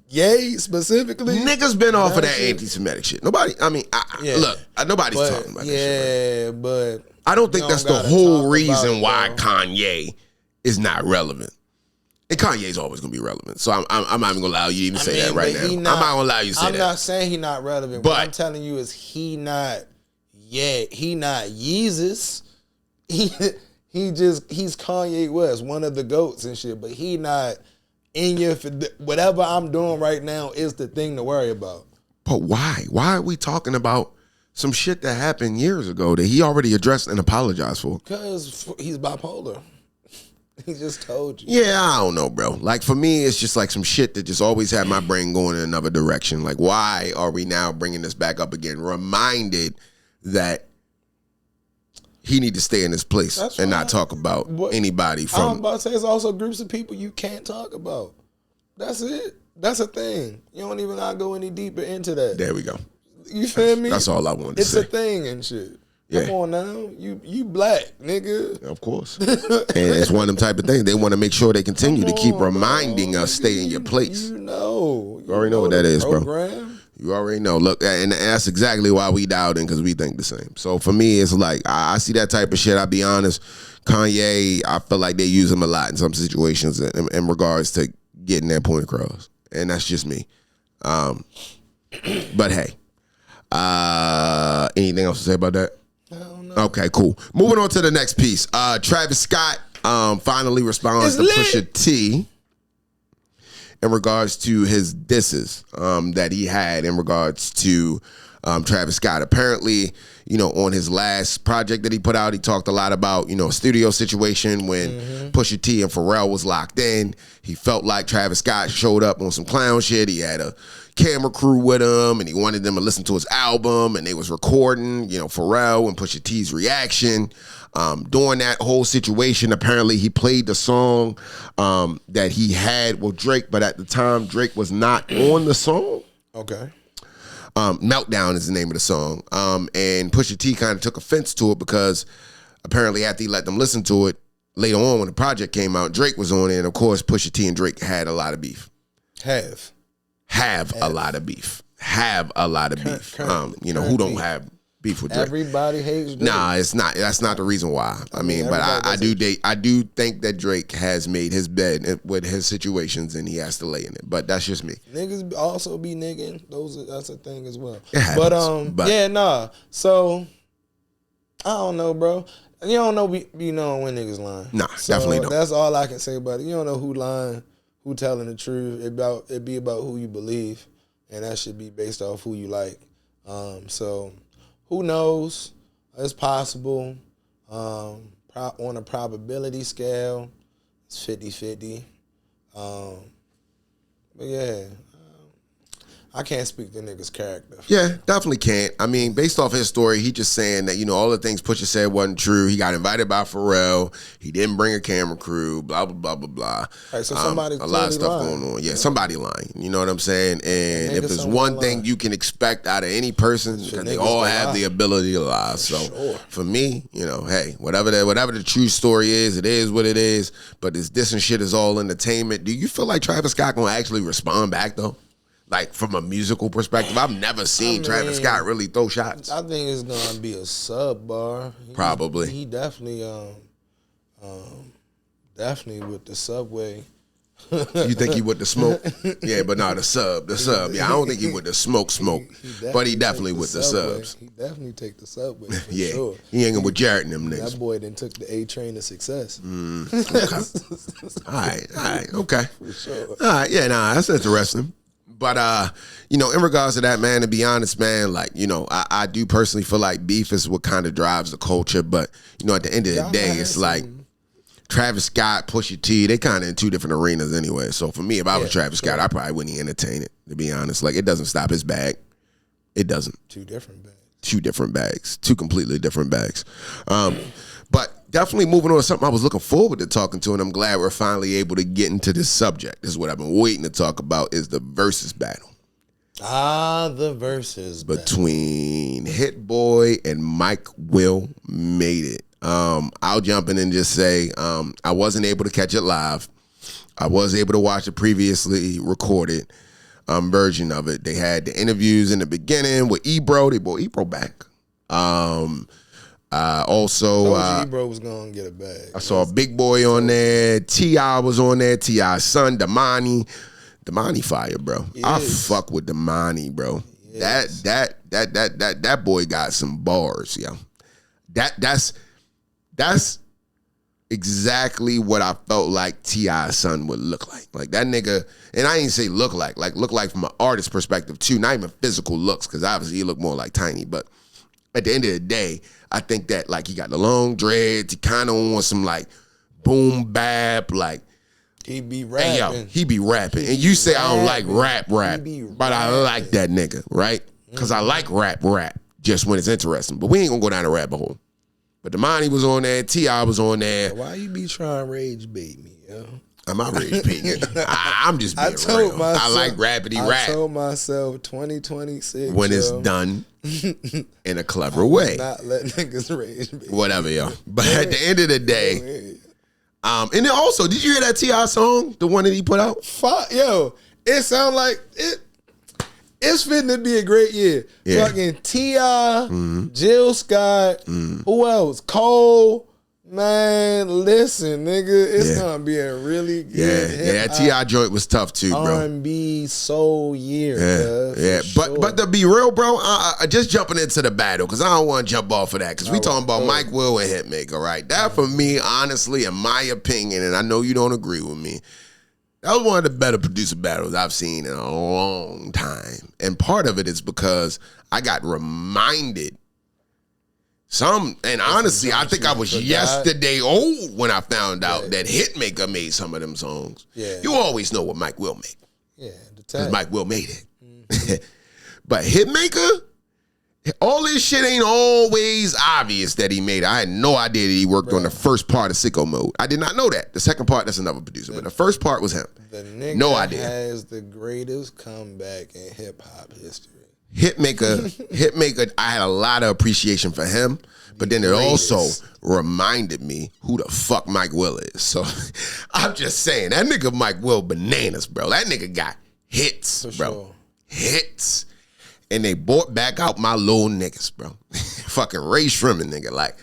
Ye specifically, Niggas been off of that shit- anti-Semitic shit. Nobody, I mean, Yeah. look, nobody's but, talking about that shit. Yeah, but I don't think you that's the gotta whole talk reason about it, why though. Kanye is not relevant. And Kanye's always gonna be relevant. So I'm not even gonna allow you to even say that right but now. he I'm not gonna allow you to say I'm that. not saying he not relevant. But- What I'm telling you is he not Yeezus. He's Kanye West, one of the GOATs and shit, but he not in your, whatever I'm doing right now is the thing to worry about. But why? Why are we talking about some shit that happened years ago that he already addressed and apologized for? Because he's bipolar. He just told you. Yeah, I don't know, bro. Like, for me, it's just like some shit that just always had my brain going in another direction. Like, why are we now bringing this back up again? Reminded that he need to stay in his place and not talk about anybody from. I'm about to say, it's also groups of people you can't talk about. That's it. That's a thing. You don't even gotta go any deeper into that. There we go. You feel me? That's all I wanted to say. It's a thing and shit. Yeah. Come on now. You black, nigga. Of course. And it's one of them type of things. They want to make sure they continue to keep reminding us, stay in your place. You know. You already know what that is, bro. Program. You already know. Look, and that's exactly why we dialed in, because we think the same. So for me, it's like, I see that type of shit. I'll be honest. Kanye, I feel like they use him a lot in some situations in regards to getting that point across. And that's just me. But hey. Anything else to say about that? I don't know. Okay, cool. Moving on to the next piece. Travis Scott finally responds to Pusha T in regards to his disses that he had in regards to Travis Scott. Apparently, on his last project that he put out, he talked a lot about, a studio situation when Pusha T and Pharrell was locked in. He felt like Travis Scott showed up on some clown shit. He had a camera crew with him, and he wanted them to listen to his album, and they was recording, Pharrell and Pusha T's reaction. During that whole situation, apparently he played the song that he had with Drake, but at the time, Drake was not on the song. Okay. Meltdown is the name of the song. And Pusha T kind of took offense to it because apparently after he let them listen to it, later on when the project came out, Drake was on it, and of course Pusha T and Drake had a lot of beef. Have a lot of beef. Have a lot of beef. Who don't have beef with Drake? Everybody hates Drake. Nah, it's not. That's not the reason why. I mean, but I do think that Drake has made his bed with his situations, and he has to lay in it. But that's just me. Niggas also be nigging. That's a thing as well. It happens, but yeah, nah. So I don't know, bro. You don't know be knowing when niggas lying. Nah, definitely don't. That's all I can say about it. You don't know who lying, who telling the truth. It be about who you believe, and that should be based off who you like. So who knows? It's possible. On a probability scale, it's 50-50. But yeah, I can't speak to niggas' character. Yeah, definitely can't. I mean, based off his story, he just saying that, all the things Pusha said wasn't true. He got invited by Pharrell. He didn't bring a camera crew, blah, blah, blah, blah, blah. All right, so somebody's a lot of stuff lying. going on. Yeah, somebody lying. You know what I'm saying? And if there's somebody one thing lying. you can expect out of any person, and they niggas all gonna have lie. the ability to lie. So Sure. for me, hey, whatever the true story is, it is what it is. But this and shit is all entertainment. Do you feel like Travis Scott gonna actually respond back though? Like, from a musical perspective, I've never seen Travis Scott really throw shots. I think it's gonna be a sub bar. Probably. He definitely with the Subway. You think he with the smoke? Yeah, but no, the sub. Yeah, I don't think he with the smoke, but he definitely with the subs. He definitely take the Subway for Yeah, sure. he hanging with Jarrett and them niggas. That boy then took the A train to success. Okay. All right, okay. For sure. All right, yeah, nah, that's interesting. But, in regards to that, man, to be honest, man, like, I do personally feel like beef is what kind of drives the culture. But, at the end of the day, it's like Travis Scott, Pusha T, they kind of in two different arenas anyway. So for me, if I was Travis Scott, I probably wouldn't entertain it, to be honest. Like, it doesn't stop his bag. It doesn't. Two different bags. Two different bags. Two completely different bags. But definitely moving on to something I was looking forward to talking to, and I'm glad we're finally able to get into this subject. This is what I've been waiting to talk about, is the Verzuz battle. The Verzuz between Hit Boy and Mike Will made it. I'll jump in and just say I wasn't able to catch it live. I was able to watch the previously recorded version of it. They had the interviews in the beginning with Ebro. They brought Ebro back. Also, Ebro was gonna get a bag. I saw Big Boy on there. T.I. was on there. T.I.'s son, Damani. Damani fire, bro. I fuck with Damani, bro. That boy got some bars, yo. That's exactly what I felt like T.I.'s son would look like. Like that nigga, and I ain't say look like from an artist perspective too, not even physical looks, because obviously he look more like Tiny. But at the end of the day, I think that like he got the long dreads, he kind of wants some like boom bap, like he be rapping. hey, yo, he be rapping. And you say I don't like rap, but I like that nigga, right? Because I like rap just when it's interesting. But we ain't gonna go down the rabbit hole. But Damani was on there, T.I. was on there. Why you be trying to rage bait me, yo? I'm not rage baiting. I'm just being real. I like rapidy rap. I told myself 2026 when it's done in a clever way. Not let niggas rage bait. Whatever, yo. But at the end of the day, and then also, did you hear that T.I. song, the one that he put out? Fuck, yo, it sound like it. It's fitting to be a great year. Yeah. Fucking T.I., Jill Scott, who else? Cole. Man, listen, nigga, it's gonna be a really good Yeah, that T.I. joint was tough too, bro. R&B soul year, yeah. But to be real, bro, just jumping into the battle, because I don't want to jump off of that, because we talking about Mike Will and Hitmaker, right? That for me, honestly, in my opinion, and I know you don't agree with me, that was one of the better producer battles I've seen in a long time. And part of it is because I got reminded and honestly, I think I was yesterday old when I found out that Hitmaker made some of them songs. Yeah. You always know what Mike Will made. Yeah, because Mike Will made it. But Hitmaker, all this shit ain't always obvious that he made it. I had no idea that he worked on the first part of Sicko Mode. I did not know that. The second part, that's another producer. But the first part was him. The nigga no idea. has the greatest comeback in hip-hop history. Hitmaker, I had a lot of appreciation for him, but then it also reminded me who the fuck Mike Will is. So I'm just saying, that nigga Mike Will bananas, bro. That nigga got hits, bro. Sure. Hits. And they bought back out my little niggas, bro. Fucking Ray Shrimmin, nigga. Like,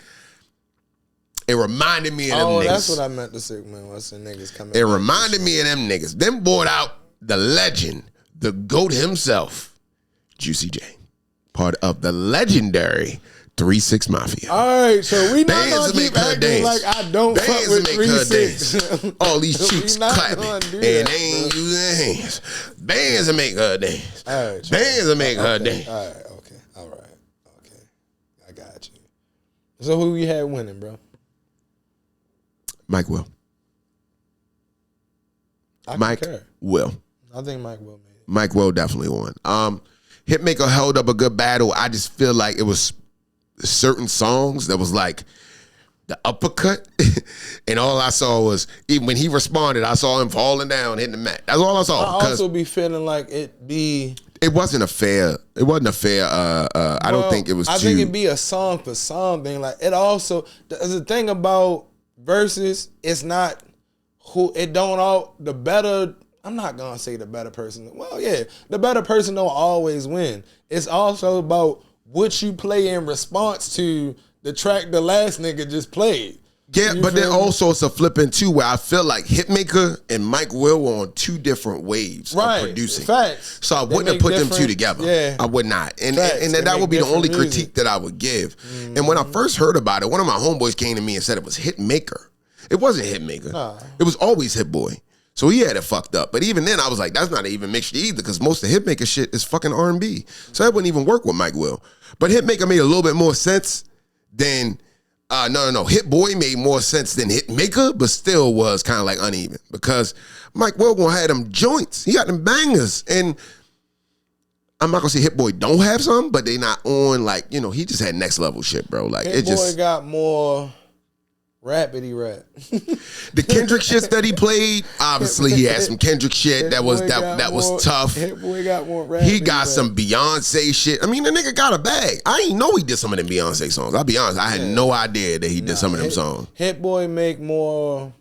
it reminded me of them niggas. Oh, that's what I meant to say, man. What's the niggas coming? It reminded me of them niggas. Them bought out the legend, the GOAT himself, Juicy J, part of the legendary 3-6 Mafia. All right, so we not gonna keep acting like I don't fuck with 3-6. All these cheeks clapping and they ain't using hands. Bands will make her dance. All right, bands will make her dance. All right, okay. I got you. So who you had winning, bro? Mike Will. Mike Will. I think Mike Will made it. Mike Will definitely won. Hitmaker held up a good battle. I just feel like it was certain songs that was like the uppercut, and all I saw was, even when he responded, I saw him falling down, hitting the mat. That's all I saw. I also be feeling like it wasn't a fair. I don't think it was. I think it'd be a song for song thing. Like it also, the thing about Verzuz, it's not who it don't all the better. I'm not gonna say the better person. Well, yeah, the better person don't always win. It's also about what you play in response to the track the last nigga just played. Yeah, but then also it's a flipping too, where I feel like Hitmaker and Mike Will were on two different waves of producing. Facts. So I wouldn't have put them two together. Yeah. I would not. And that would be the only critique that I would give. And when I first heard about it, one of my homeboys came to me and said it was Hitmaker. It wasn't Hitmaker. Nah. It was always Hit Boy. So he had it fucked up. But even then, I was like, that's not even mixture either, because most of Hitmaker shit is fucking R&B. So that wouldn't even work with Mike Will. But Hitmaker made a little bit more sense than, no. Hit Boy made more sense than Hitmaker, but still was kind of like uneven. Because Mike Will gonna have them joints. He got them bangers. And I'm not gonna say Hit Boy don't have some, but they not on like, he just had next level shit, bro. Like Hit Boy got more rapidy rap. The Kendrick shit that he played, obviously he had some Kendrick shit that was tough. Hit Boy got more rapidy He got some Beyonce shit. I mean, the nigga got a bag. I ain't know he did some of them Beyonce songs. I'll be honest, I had no idea that he did some of them songs. Hit Boy make more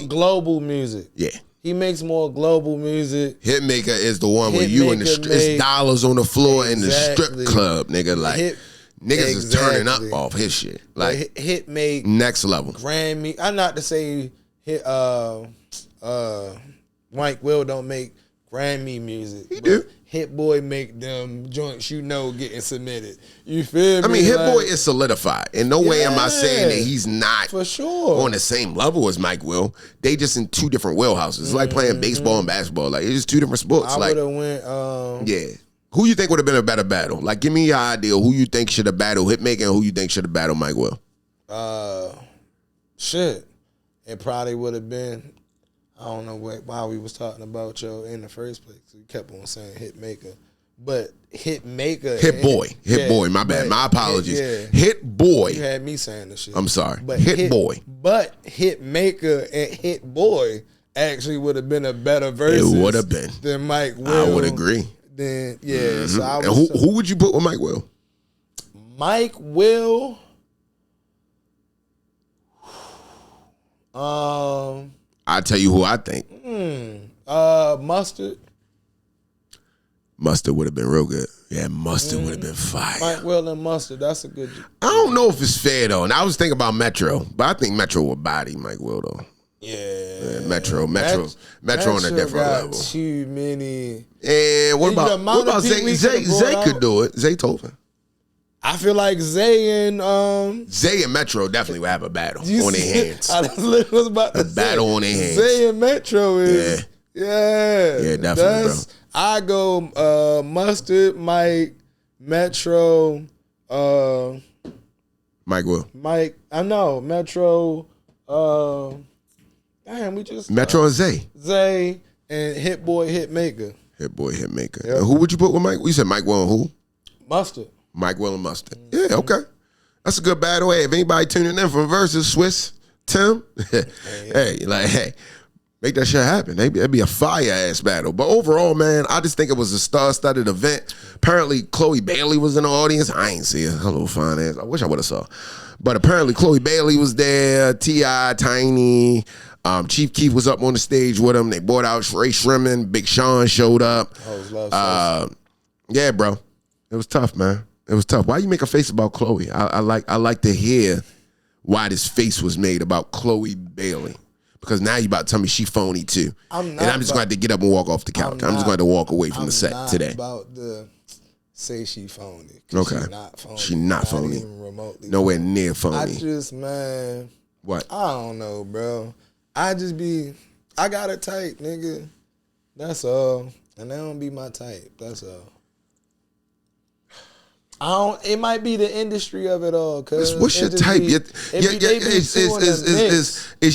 global music. Yeah. He makes more global music. Hitmaker is the one where you in the it's dollars on the floor in the strip club, nigga. Like niggas is turning up off his shit. Like Hit make next level. Grammy. I'm not to say Mike Will don't make Grammy music. He do. Hit Boy make them joints, getting submitted. You feel me? I mean, Hit Boy is solidified. In no way am I saying that Yeah, he's not for sure on the same level as Mike Will. They just in two different wheelhouses. It's like playing baseball and basketball. Like, it's just two different sports. I Like, would have went. yeah. Who you think would have been a better battle? Like, give me your idea. Who you think should have battled Hitmaker and who you think should have battled Mike Will? Shit. It probably would have been. I don't know why we was talking about yo in the first place. We kept on saying Hitmaker. But Hitmaker. Hit Boy, my bad. My apologies. Hit Boy. You had me saying the shit. I'm sorry. But Hit Boy. But Hitmaker and Hit Boy actually would have been a better versus. It would have been. Than Mike Will. I would agree. Then, yeah. So I And was, who would you put with Mike Will? Mike Will. I'll tell you who I think. Mustard. Mustard would have been real good. Yeah, Mustard would have been fire. Mike Will and Mustard. That's a good. I don't know if it's fair though. And I was thinking about Metro, but I think Metro would body Mike Will though. Yeah. Metro on a different got level. Too many. And what The about amount of Zay? people he Zay, could've brought Zay could out. do it. Zaytoven. I feel like Zay and Zay and Metro definitely would have a battle you on their see- hands. I literally was about to A battle on their hands. Zay and Metro is Yeah, definitely, bro. I go Mustard, Mike, Metro, Mike Will. Mike. I know Metro. Damn, we just Metro and Zay. Zay and Hit Boy, Hitmaker, Hit Boy, Hitmaker. Yep. And who would you put with Mike? You said Mike Will and who? Mustard. Mike Will and Mustard. Yeah, okay. That's a good battle. Hey, if anybody tuning in from Verzuz, Swiss, Tim, hey, make that shit happen. It'd be a fire-ass battle. But overall, man, I just think it was a star-studded event. Apparently, Chloe Bailey was in the audience. I ain't see her. Hello, fine ass. I wish I would have saw her. But apparently, Chloe Bailey was there, T.I., Tiny, Chief Keef was up on the stage with him. They brought out Ray Shrimmin. Big Sean showed up. Yeah, bro. It was tough, man. It was tough. Why you make a face about Chloe? I like to hear why this face was made about Chloe Bailey. Because now you about to tell me she phony too. I'm just going to have to get up and walk off the couch. I'm just going to walk away from the set today. About to say she phony. Okay. She's not phony. She not phony. Even remotely. Nowhere near phony. Man. What? I don't know, bro. I got a type, nigga. That's all. And that don't be my type. That's all. It might be the industry of it all. What's your type? Is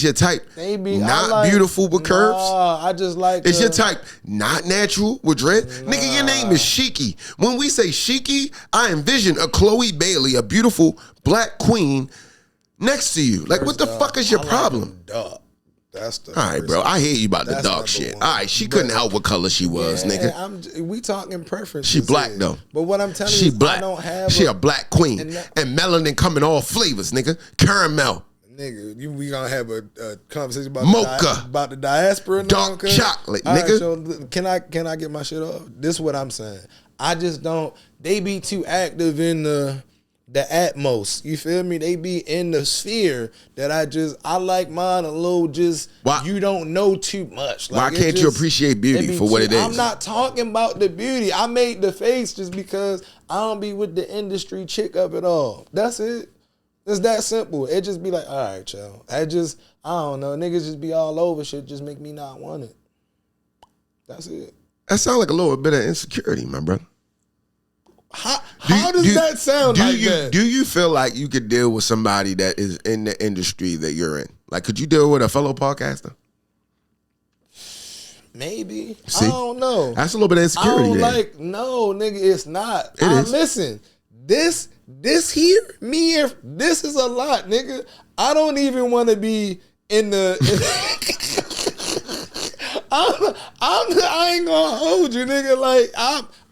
your type not beautiful with curves? I just like. Is your type not natural with dread? Nigga, your name is Shiki. When we say Shiki, I envision a Chloe Bailey, a beautiful black queen, next to you. Like, what the fuck is your problem? That's the all right, bro. I hear you about the dark shit. All right, she couldn't help what color she was, nigga. We talking preferences. She black here. though. But what I'm telling you, she is black. I don't have. She a black queen, and melanin come in all flavors, nigga. Caramel, nigga. We gonna have a conversation about mocha, about the diaspora. Dark chocolate, all nigga. Right, so can I get my shit off? This is what I'm saying. I just don't. They be too active in the atmos, you feel me? They be in the sphere that I like mine a little just, you don't know too much. Like, why can't you appreciate beauty for what it is? I'm not talking about the beauty. I made the face just because I don't be with the industry chick of it all. That's it. It's that simple. It just be like, all right, yo. I don't know. Niggas just be all over shit, just make me not want it. That's it. That sounds like a little bit of insecurity, my brother. How does that sound like that? Do you feel like you could deal with somebody that is in the industry that you're in? Like, could you deal with a fellow podcaster? Maybe. See? I don't know. That's a little bit of insecurity. No, nigga, it's not. It is. Listen, this here, this is a lot, nigga. I don't even want to be in the... I ain't gonna hold you, nigga. Like,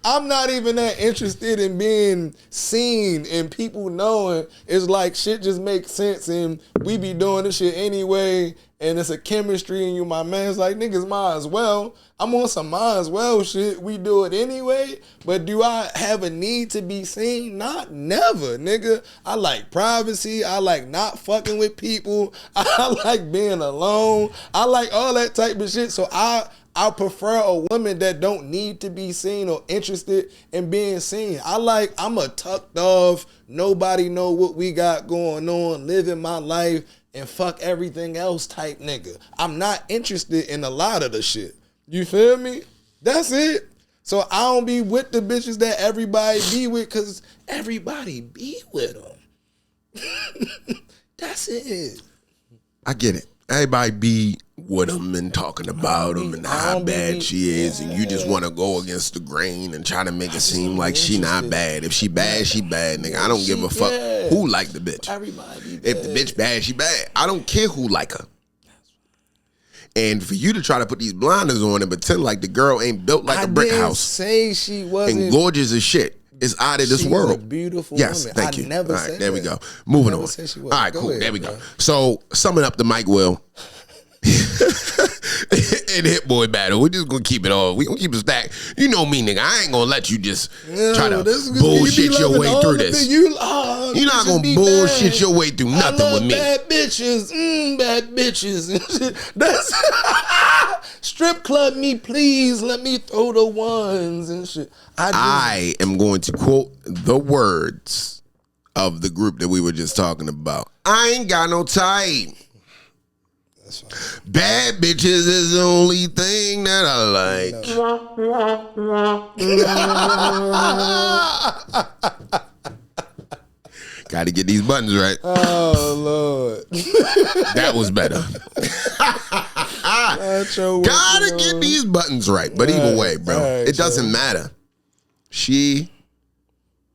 I'm not even that interested in being seen and people knowing. It's like shit just makes sense and we be doing this shit anyway and it's a chemistry and you my man. It's like, niggas might as well. I'm on some might as well shit. We do it anyway. But do I have a need to be seen? Never, nigga. I like privacy. I like not fucking with people. I like being alone. I like all that type of shit. So I I prefer a woman that don't need to be seen or interested in being seen. I'm a tucked off, nobody know what we got going on, living my life and fuck everything else type nigga. I'm not interested in a lot of the shit. You feel me? That's it. So I don't be with the bitches that everybody be with because everybody be with them. That's it. I get it. Everybody be with them and talking about them and how bad she is, and you just want to go against the grain and try to make it seem like she not bad. If she bad, she bad, nigga. I don't give a fuck who like the bitch. Everybody be if the bitch bad, she bad. I don't care who like her. And for you to try to put these blinders on and pretend like the girl ain't built like a brick house, say she wasn't and gorgeous as shit, is out of this world. A beautiful yes, woman. thank you. Never all right, said there we that. go. Moving on. All right, cool. There we go. So summing up the Mike Will and Hit Boy battle. We're just gonna keep it all. We gonna keep it stacked. You know me, nigga. I ain't gonna let you just try to bullshit your way through this. You're not gonna bullshit your way through nothing with me. Bad bitches. That's strip club me, please. Let me throw the ones and shit. I am going to quote the words of the group that we were just talking about. I ain't got no type. Bad bitches is the only thing that I like. Got to get these buttons right. Oh, Lord. That was better. Gotta get these buttons right. But either way, bro, it doesn't matter. She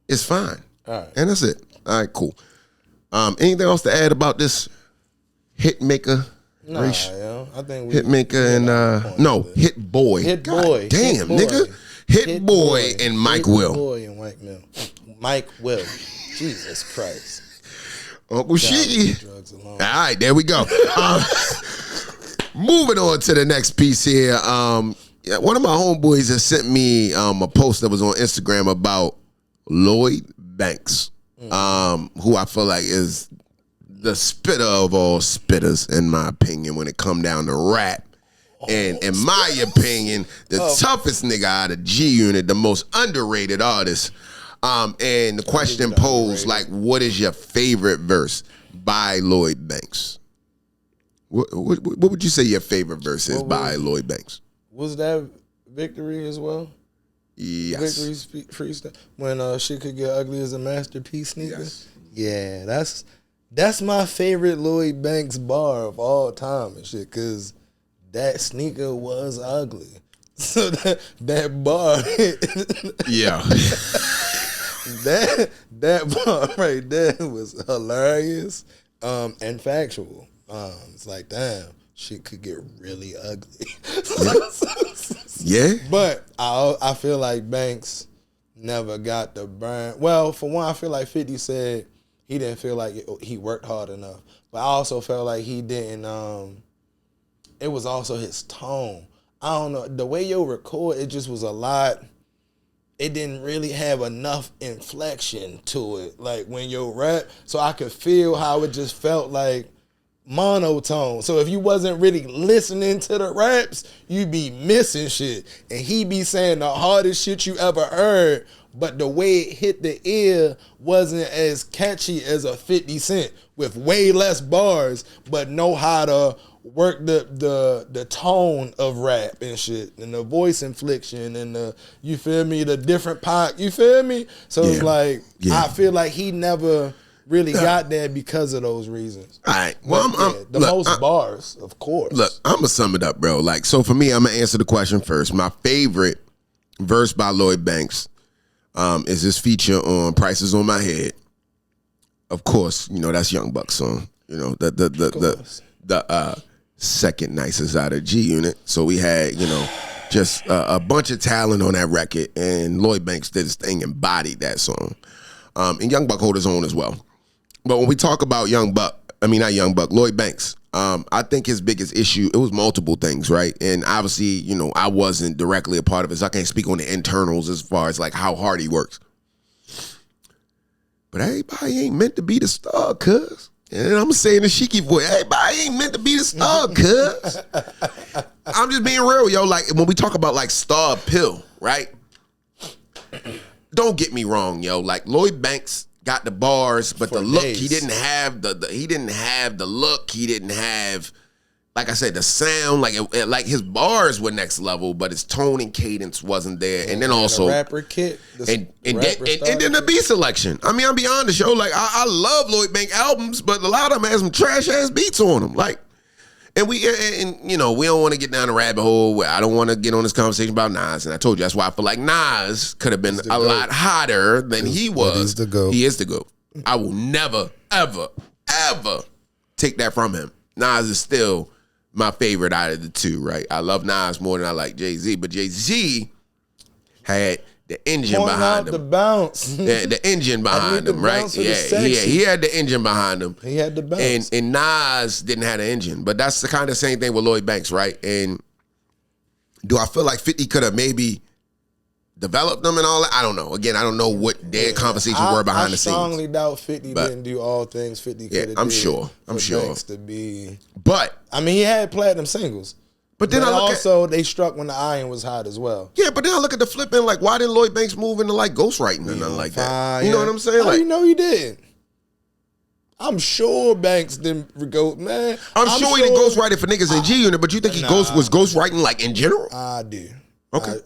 is fine. And that's it. All right, cool. Anything else to add about this hit maker? Nah, yo. I think we Hitmaker and Hit Boy. Hit Boy. Damn, nigga. Hit Boy and Mike Will. Boy and Mike Will. Jesus Christ. Uncle Shiki. All right, there we go. Moving on to the next piece here. One of my homeboys has sent me a post that was on Instagram about Lloyd Banks, who I feel like is the spitter of all spitters, in my opinion, when it come down to rap. And in my opinion, the toughest nigga out of G Unit, the most underrated artist. And the question posed, like, what is your favorite verse by Lloyd Banks? What would you say your favorite verse is by Lloyd Banks? Was that Victory as well? Yes. Victory freestyle. When Shit Could Get Ugly as a Masterpiece sneaker? Yes. Yeah, that's my favorite Lloyd Banks bar of all time and shit, because that sneaker was ugly. So that bar, yeah, that bar right there was hilarious and factual. It's like, damn, shit could get really ugly. Yeah, but I feel like Banks never got the brand. Well, for one, I feel like 50 said he didn't feel like he worked hard enough. But I also felt like he didn't, it was also his tone. I don't know, the way you record, it just was a lot. It didn't really have enough inflection to it, like when you rap. So I could feel how it just felt like monotone. So if you wasn't really listening to the raps, you'd be missing shit. And he be saying the hardest shit you ever heard, but the way it hit the ear wasn't as catchy as a 50 Cent with way less bars, but know how to work the tone of rap and shit, and the voice inflection and the, you feel me, the different pop, you feel me? So it's like, I feel like he never really got there because of those reasons. All right. Well, the most bars, of course. Look, I'm going to sum it up, bro. Like, so for me, I'm going to answer the question first. My favorite verse by Lloyd Banks is his feature on Prices on My Head. Of course, you know, that's Young Buck's song. You know, the second nicest out of G Unit. So we had, you know, just a bunch of talent on that record, and Lloyd Banks did his thing and bodied that song. And Young Buck hold his own as well. But when we talk about Lloyd Banks, I think his biggest issue, it was multiple things, right? And obviously, you know, I wasn't directly a part of it, so I can't speak on the internals as far as like how hard he works. But everybody ain't meant to be the star, cuz. And I'm saying the Shiki voice, everybody ain't meant to be the star, cuz. I'm just being real, yo. Like when we talk about like star appeal, right? Don't get me wrong, yo. Like Lloyd Banks got the bars, but For the look days. he didn't have he didn't have the look. He didn't have, like I said, the sound. Like like his bars were next level, but his tone and cadence wasn't there. And then also the rapper kit, and then the beat selection. I mean, I'll be honest, yo. Like I love Lloyd Banks albums, but a lot of them has some trash ass beats on them. Like. And we you know, we don't want to get down the rabbit hole where I don't want to get on this conversation about Nas. And I told you that's why I feel like Nas could have been a lot hotter than he was. He's the GOAT. He is the GOAT. I will never, ever, ever take that from him. Nas is still my favorite out of the two, right? I love Nas more than I like Jay-Z, but Jay-Z had the engine Point behind out the him. bounce. Yeah, the engine behind him, right? Yeah, he had the engine behind him. He had the bounce. And Nas didn't have the engine. But that's the kind of same thing with Lloyd Banks, right? And do I feel like 50 could have maybe developed them and all that? I don't know. Again, I don't know what their conversations were behind the scenes. I strongly doubt 50 didn't do all things 50 could have did. I'm sure. Banks to be. But I mean, he had platinum singles. But then I look also they struck when the iron was hot as well. Yeah, but then I look at the flip end, like, why didn't Lloyd Banks move into like ghostwriting or nothing like that? You know what I'm saying? How Like, you know he did? I'm sure Banks didn't go, man. I'm sure he didn't ghostwrite for niggas in G Unit, but you think he was ghostwriting like in general? I do. Okay.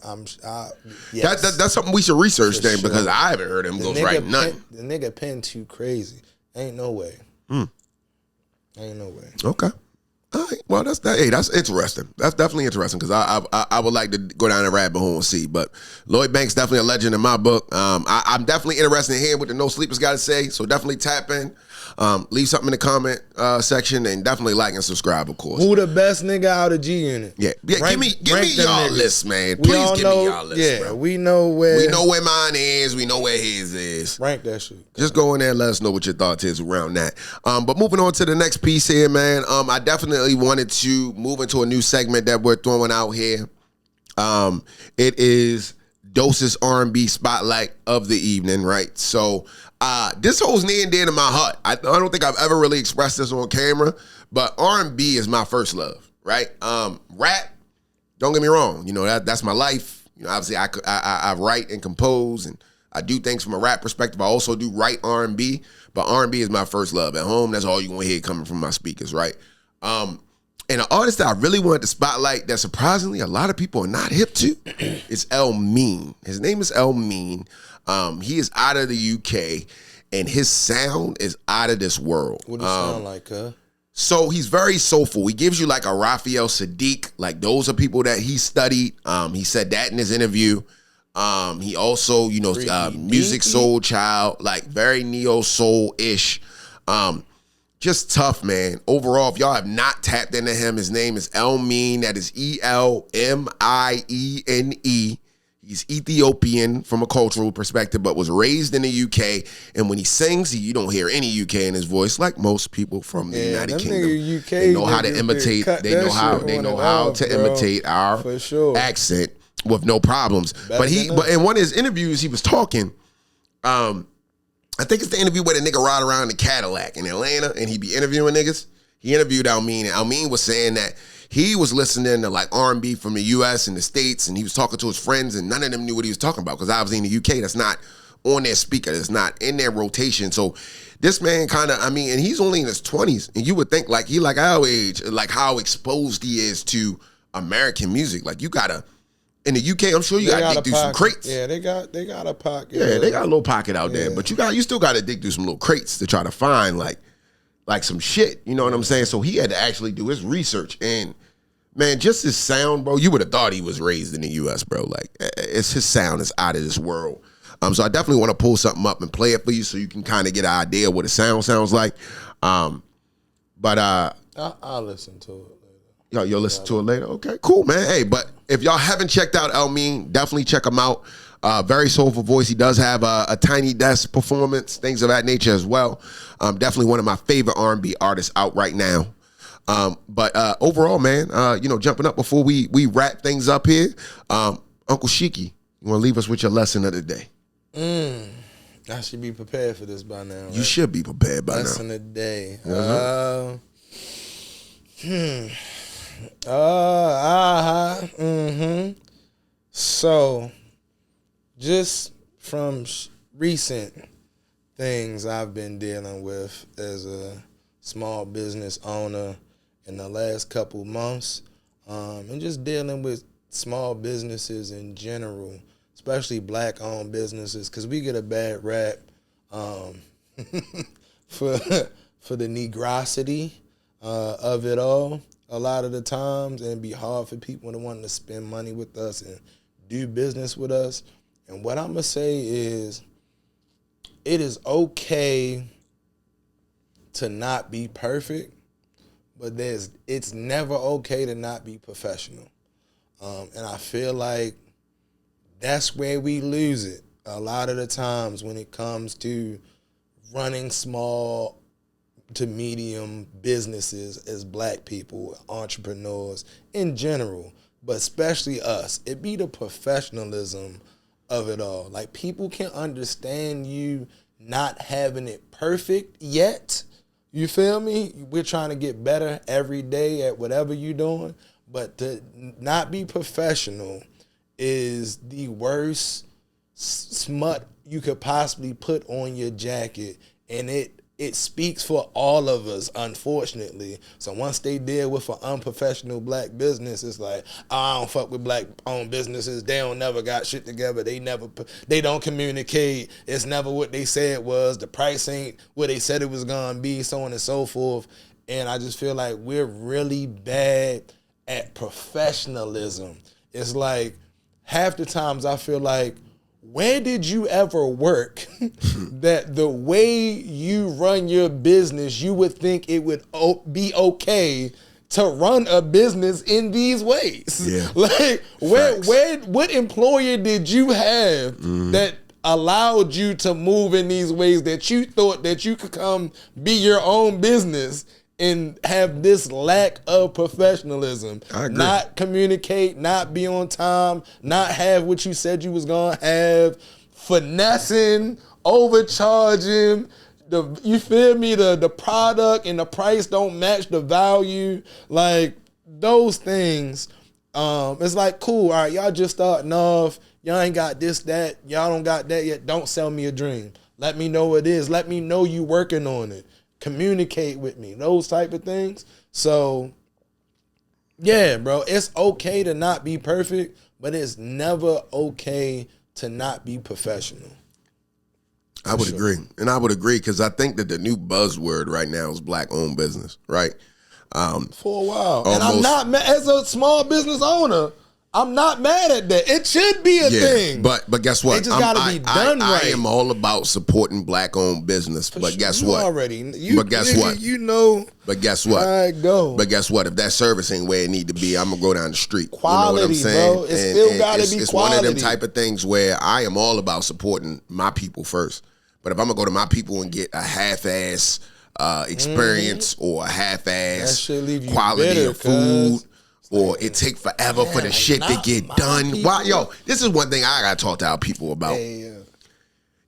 Yes. That's something we should research then, sure. because I haven't heard him ghostwriting nothing. The nigga pen too crazy. Ain't no way. Ain't no way. Okay. All right. Well, that's interesting. That's definitely interesting because I would like to go down the rabbit hole and see. But Lloyd Banks definitely a legend in my book. I'm definitely interested in hearing what the No Sleepers got to say. So definitely tap in, leave something in the comment section, and definitely like and subscribe, of course. Who the best nigga out of G Unit? Yeah. Give me them y'all niggas. list, man. Please give me y'all list, yeah, bro. we know where mine is. We know where his is. rank that shit. Just go in there and let us know what your thoughts is around that. But moving on to the next piece here, man. I definitely wanted to move into a new segment that we're throwing out here. It is Dose's R&B Spotlight of the evening, right? So this holds near and dear to my heart. I don't think I've ever really expressed this on camera, but R&B is my first love, right? Rap, don't get me wrong. You know, that's my life. You know, obviously I write and compose and I do things from a rap perspective. I also do write R&B, but R&B is my first love. At home, that's all you're going to hear coming from my speakers, right? And an artist that I really wanted to spotlight that surprisingly a lot of people are not hip to is Elmiene. His name is Elmiene. He is out of the UK, and his sound is out of this world. What does it sound like, So he's very soulful. He gives you like a Raphael Sadiq. Like those are people that he studied. He said that in his interview. He also, you know, music soul child, like very neo soul-ish. Just tough, man. Overall, if y'all have not tapped into him, his name is Elmiene. That is Elmiene. He's Ethiopian from a cultural perspective, but was raised in the UK. And when he sings, you don't hear any UK in his voice, like most people from the United Kingdom. They know how to imitate. They know how to imitate our accent with no problems. But in one of his interviews, he was talking. I think it's the interview where the nigga ride around in the Cadillac in Atlanta and he be interviewing niggas. He interviewed Elmiene, and Elmiene was saying that he was listening to like R&B from the US and the States, and he was talking to his friends, and none of them knew what he was talking about because obviously in the UK, that's not on their speaker. That's not in their rotation. So this man kind of, I mean, and he's only in his 20s, and you would think like he like our age, like how exposed he is to American music. Like you gotta, in the UK, I'm sure you got to dig through some crates. Yeah, they got a pocket. Yeah, they got a little pocket out there, but you still got to dig through some little crates to try to find like some shit. You know what I'm saying? So he had to actually do his research, and man, just his sound, bro. You would have thought he was raised in the US, bro. Like his sound is out of this world. So I definitely want to pull something up and play it for you so you can kind of get an idea of what the sound sounds like. But I'll listen to it. You'll listen to it later? Okay, cool, man. Hey, but if y'all haven't checked out Elmiene, definitely check him out. Very soulful voice. He does have a Tiny Desk performance, things of that nature as well. Definitely one of my favorite R&B artists out right now. But overall, man, you know, jumping up before we wrap things up here, Uncle Shiki, you want to leave us with your lesson of the day? I should be prepared for this by now. You should be prepared by now. Lesson of the day. So, just from recent things I've been dealing with as a small business owner in the last couple months, and just dealing with small businesses in general, especially black-owned businesses, because we get a bad rap for the negrosity of it all a lot of the times, and it'd be hard for people to want to spend money with us and do business with us. And what I'm going to say is, it is okay to not be perfect, but it's never okay to not be professional. And I feel like that's where we lose it a lot of the times when it comes to running small to medium businesses as black people, entrepreneurs in general, but especially us. It be the professionalism of it all. Like, people can understand you not having it perfect yet. You feel me? We're trying to get better every day at whatever you're doing, but to not be professional is the worst smut you could possibly put on your jacket, and it speaks for all of us, unfortunately. So once they deal with an unprofessional black business, it's like, oh, I don't fuck with black-owned businesses. They don't never got shit together. They don't communicate. It's never what they said it was. The price ain't what they said it was gonna be, so on and so forth. And I just feel like we're really bad at professionalism. It's like, half the times I feel like, where did you ever work that the way you run your business, you would think it would be okay to run a business in these ways? Yeah. Like, what employer did you have that allowed you to move in these ways that you thought that you could come be your own business and have this lack of professionalism? I agree. Not communicate, not be on time, not have what you said you was gonna have, finessing, overcharging. You feel me? The product and the price don't match the value. Like, those things. It's like, cool, all right, y'all just starting off. Y'all ain't got this, that. Y'all don't got that yet. Don't sell me a dream. Let me know what it is. Let me know you working on it. Communicate with me, those type of things. So, yeah, bro, it's okay to not be perfect, but it's never okay to not be professional. I would agree. And I would agree, because I think that the new buzzword right now is black-owned business, right? For a while. And I'm not mad, as a small business owner, I'm not mad at that. It should be a thing. But guess what? It just got to be done right. I am all about supporting black-owned business. But guess what? But guess what? You know. But guess what? I go. But guess what? If that service ain't where it need to be, I'm gonna go down the street. Quality, you know what I'm saying? Bro. It's still got to be it's quality. It's one of them type of things where I am all about supporting my people first. But if I'm gonna go to my people and get a half-ass experience or a half-ass quality of food, or it take forever for the shit to get done. Why, yo, this is one thing I gotta talk to our people about.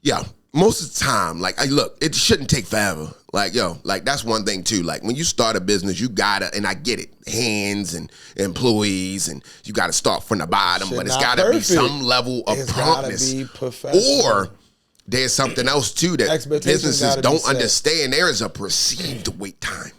Yeah, most of the time, like, look, it shouldn't take forever. Like, yo, like, that's one thing too. Like, when you start a business, you gotta, and I get it, hands and employees, and you gotta start from the bottom, but it's gotta be some level of promptness. Or there's something else too that businesses don't understand. There is a perceived wait time.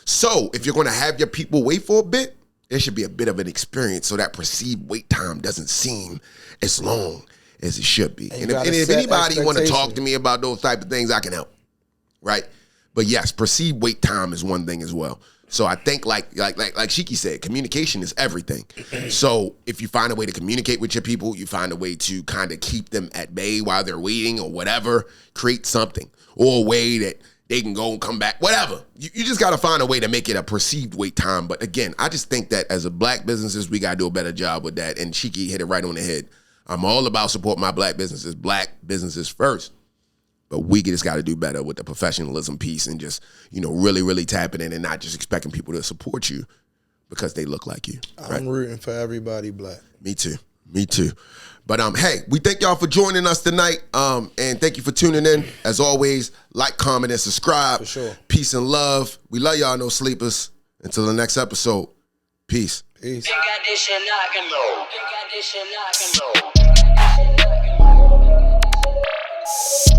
So if you're gonna have your people wait for a bit, there should be a bit of an experience so that perceived wait time doesn't seem as long as it should be. And if anybody want to talk to me about those type of things, I can help, right? But yes, perceived wait time is one thing as well. So I think like Shiki said, communication is everything. So if you find a way to communicate with your people, you find a way to kind of keep them at bay while they're waiting or whatever, create something or a way that they can go and come back, whatever. You just got to find a way to make it a perceived wait time. But again, I just think that as a black businesses, we got to do a better job with that. And Shiki hit it right on the head. I'm all about supporting my black businesses first. But we just got to do better with the professionalism piece and just, really, really tapping in and not just expecting people to support you because they look like you. Right? I'm rooting for everybody black. Me too. But hey, we thank y'all for joining us tonight. And thank you for tuning in. As always, like, comment, and subscribe. For sure. Peace and love. We love y'all, no sleepers. Until the next episode, Peace. Peace. Think I this shit knockin' though. Think I this shit knockin' though.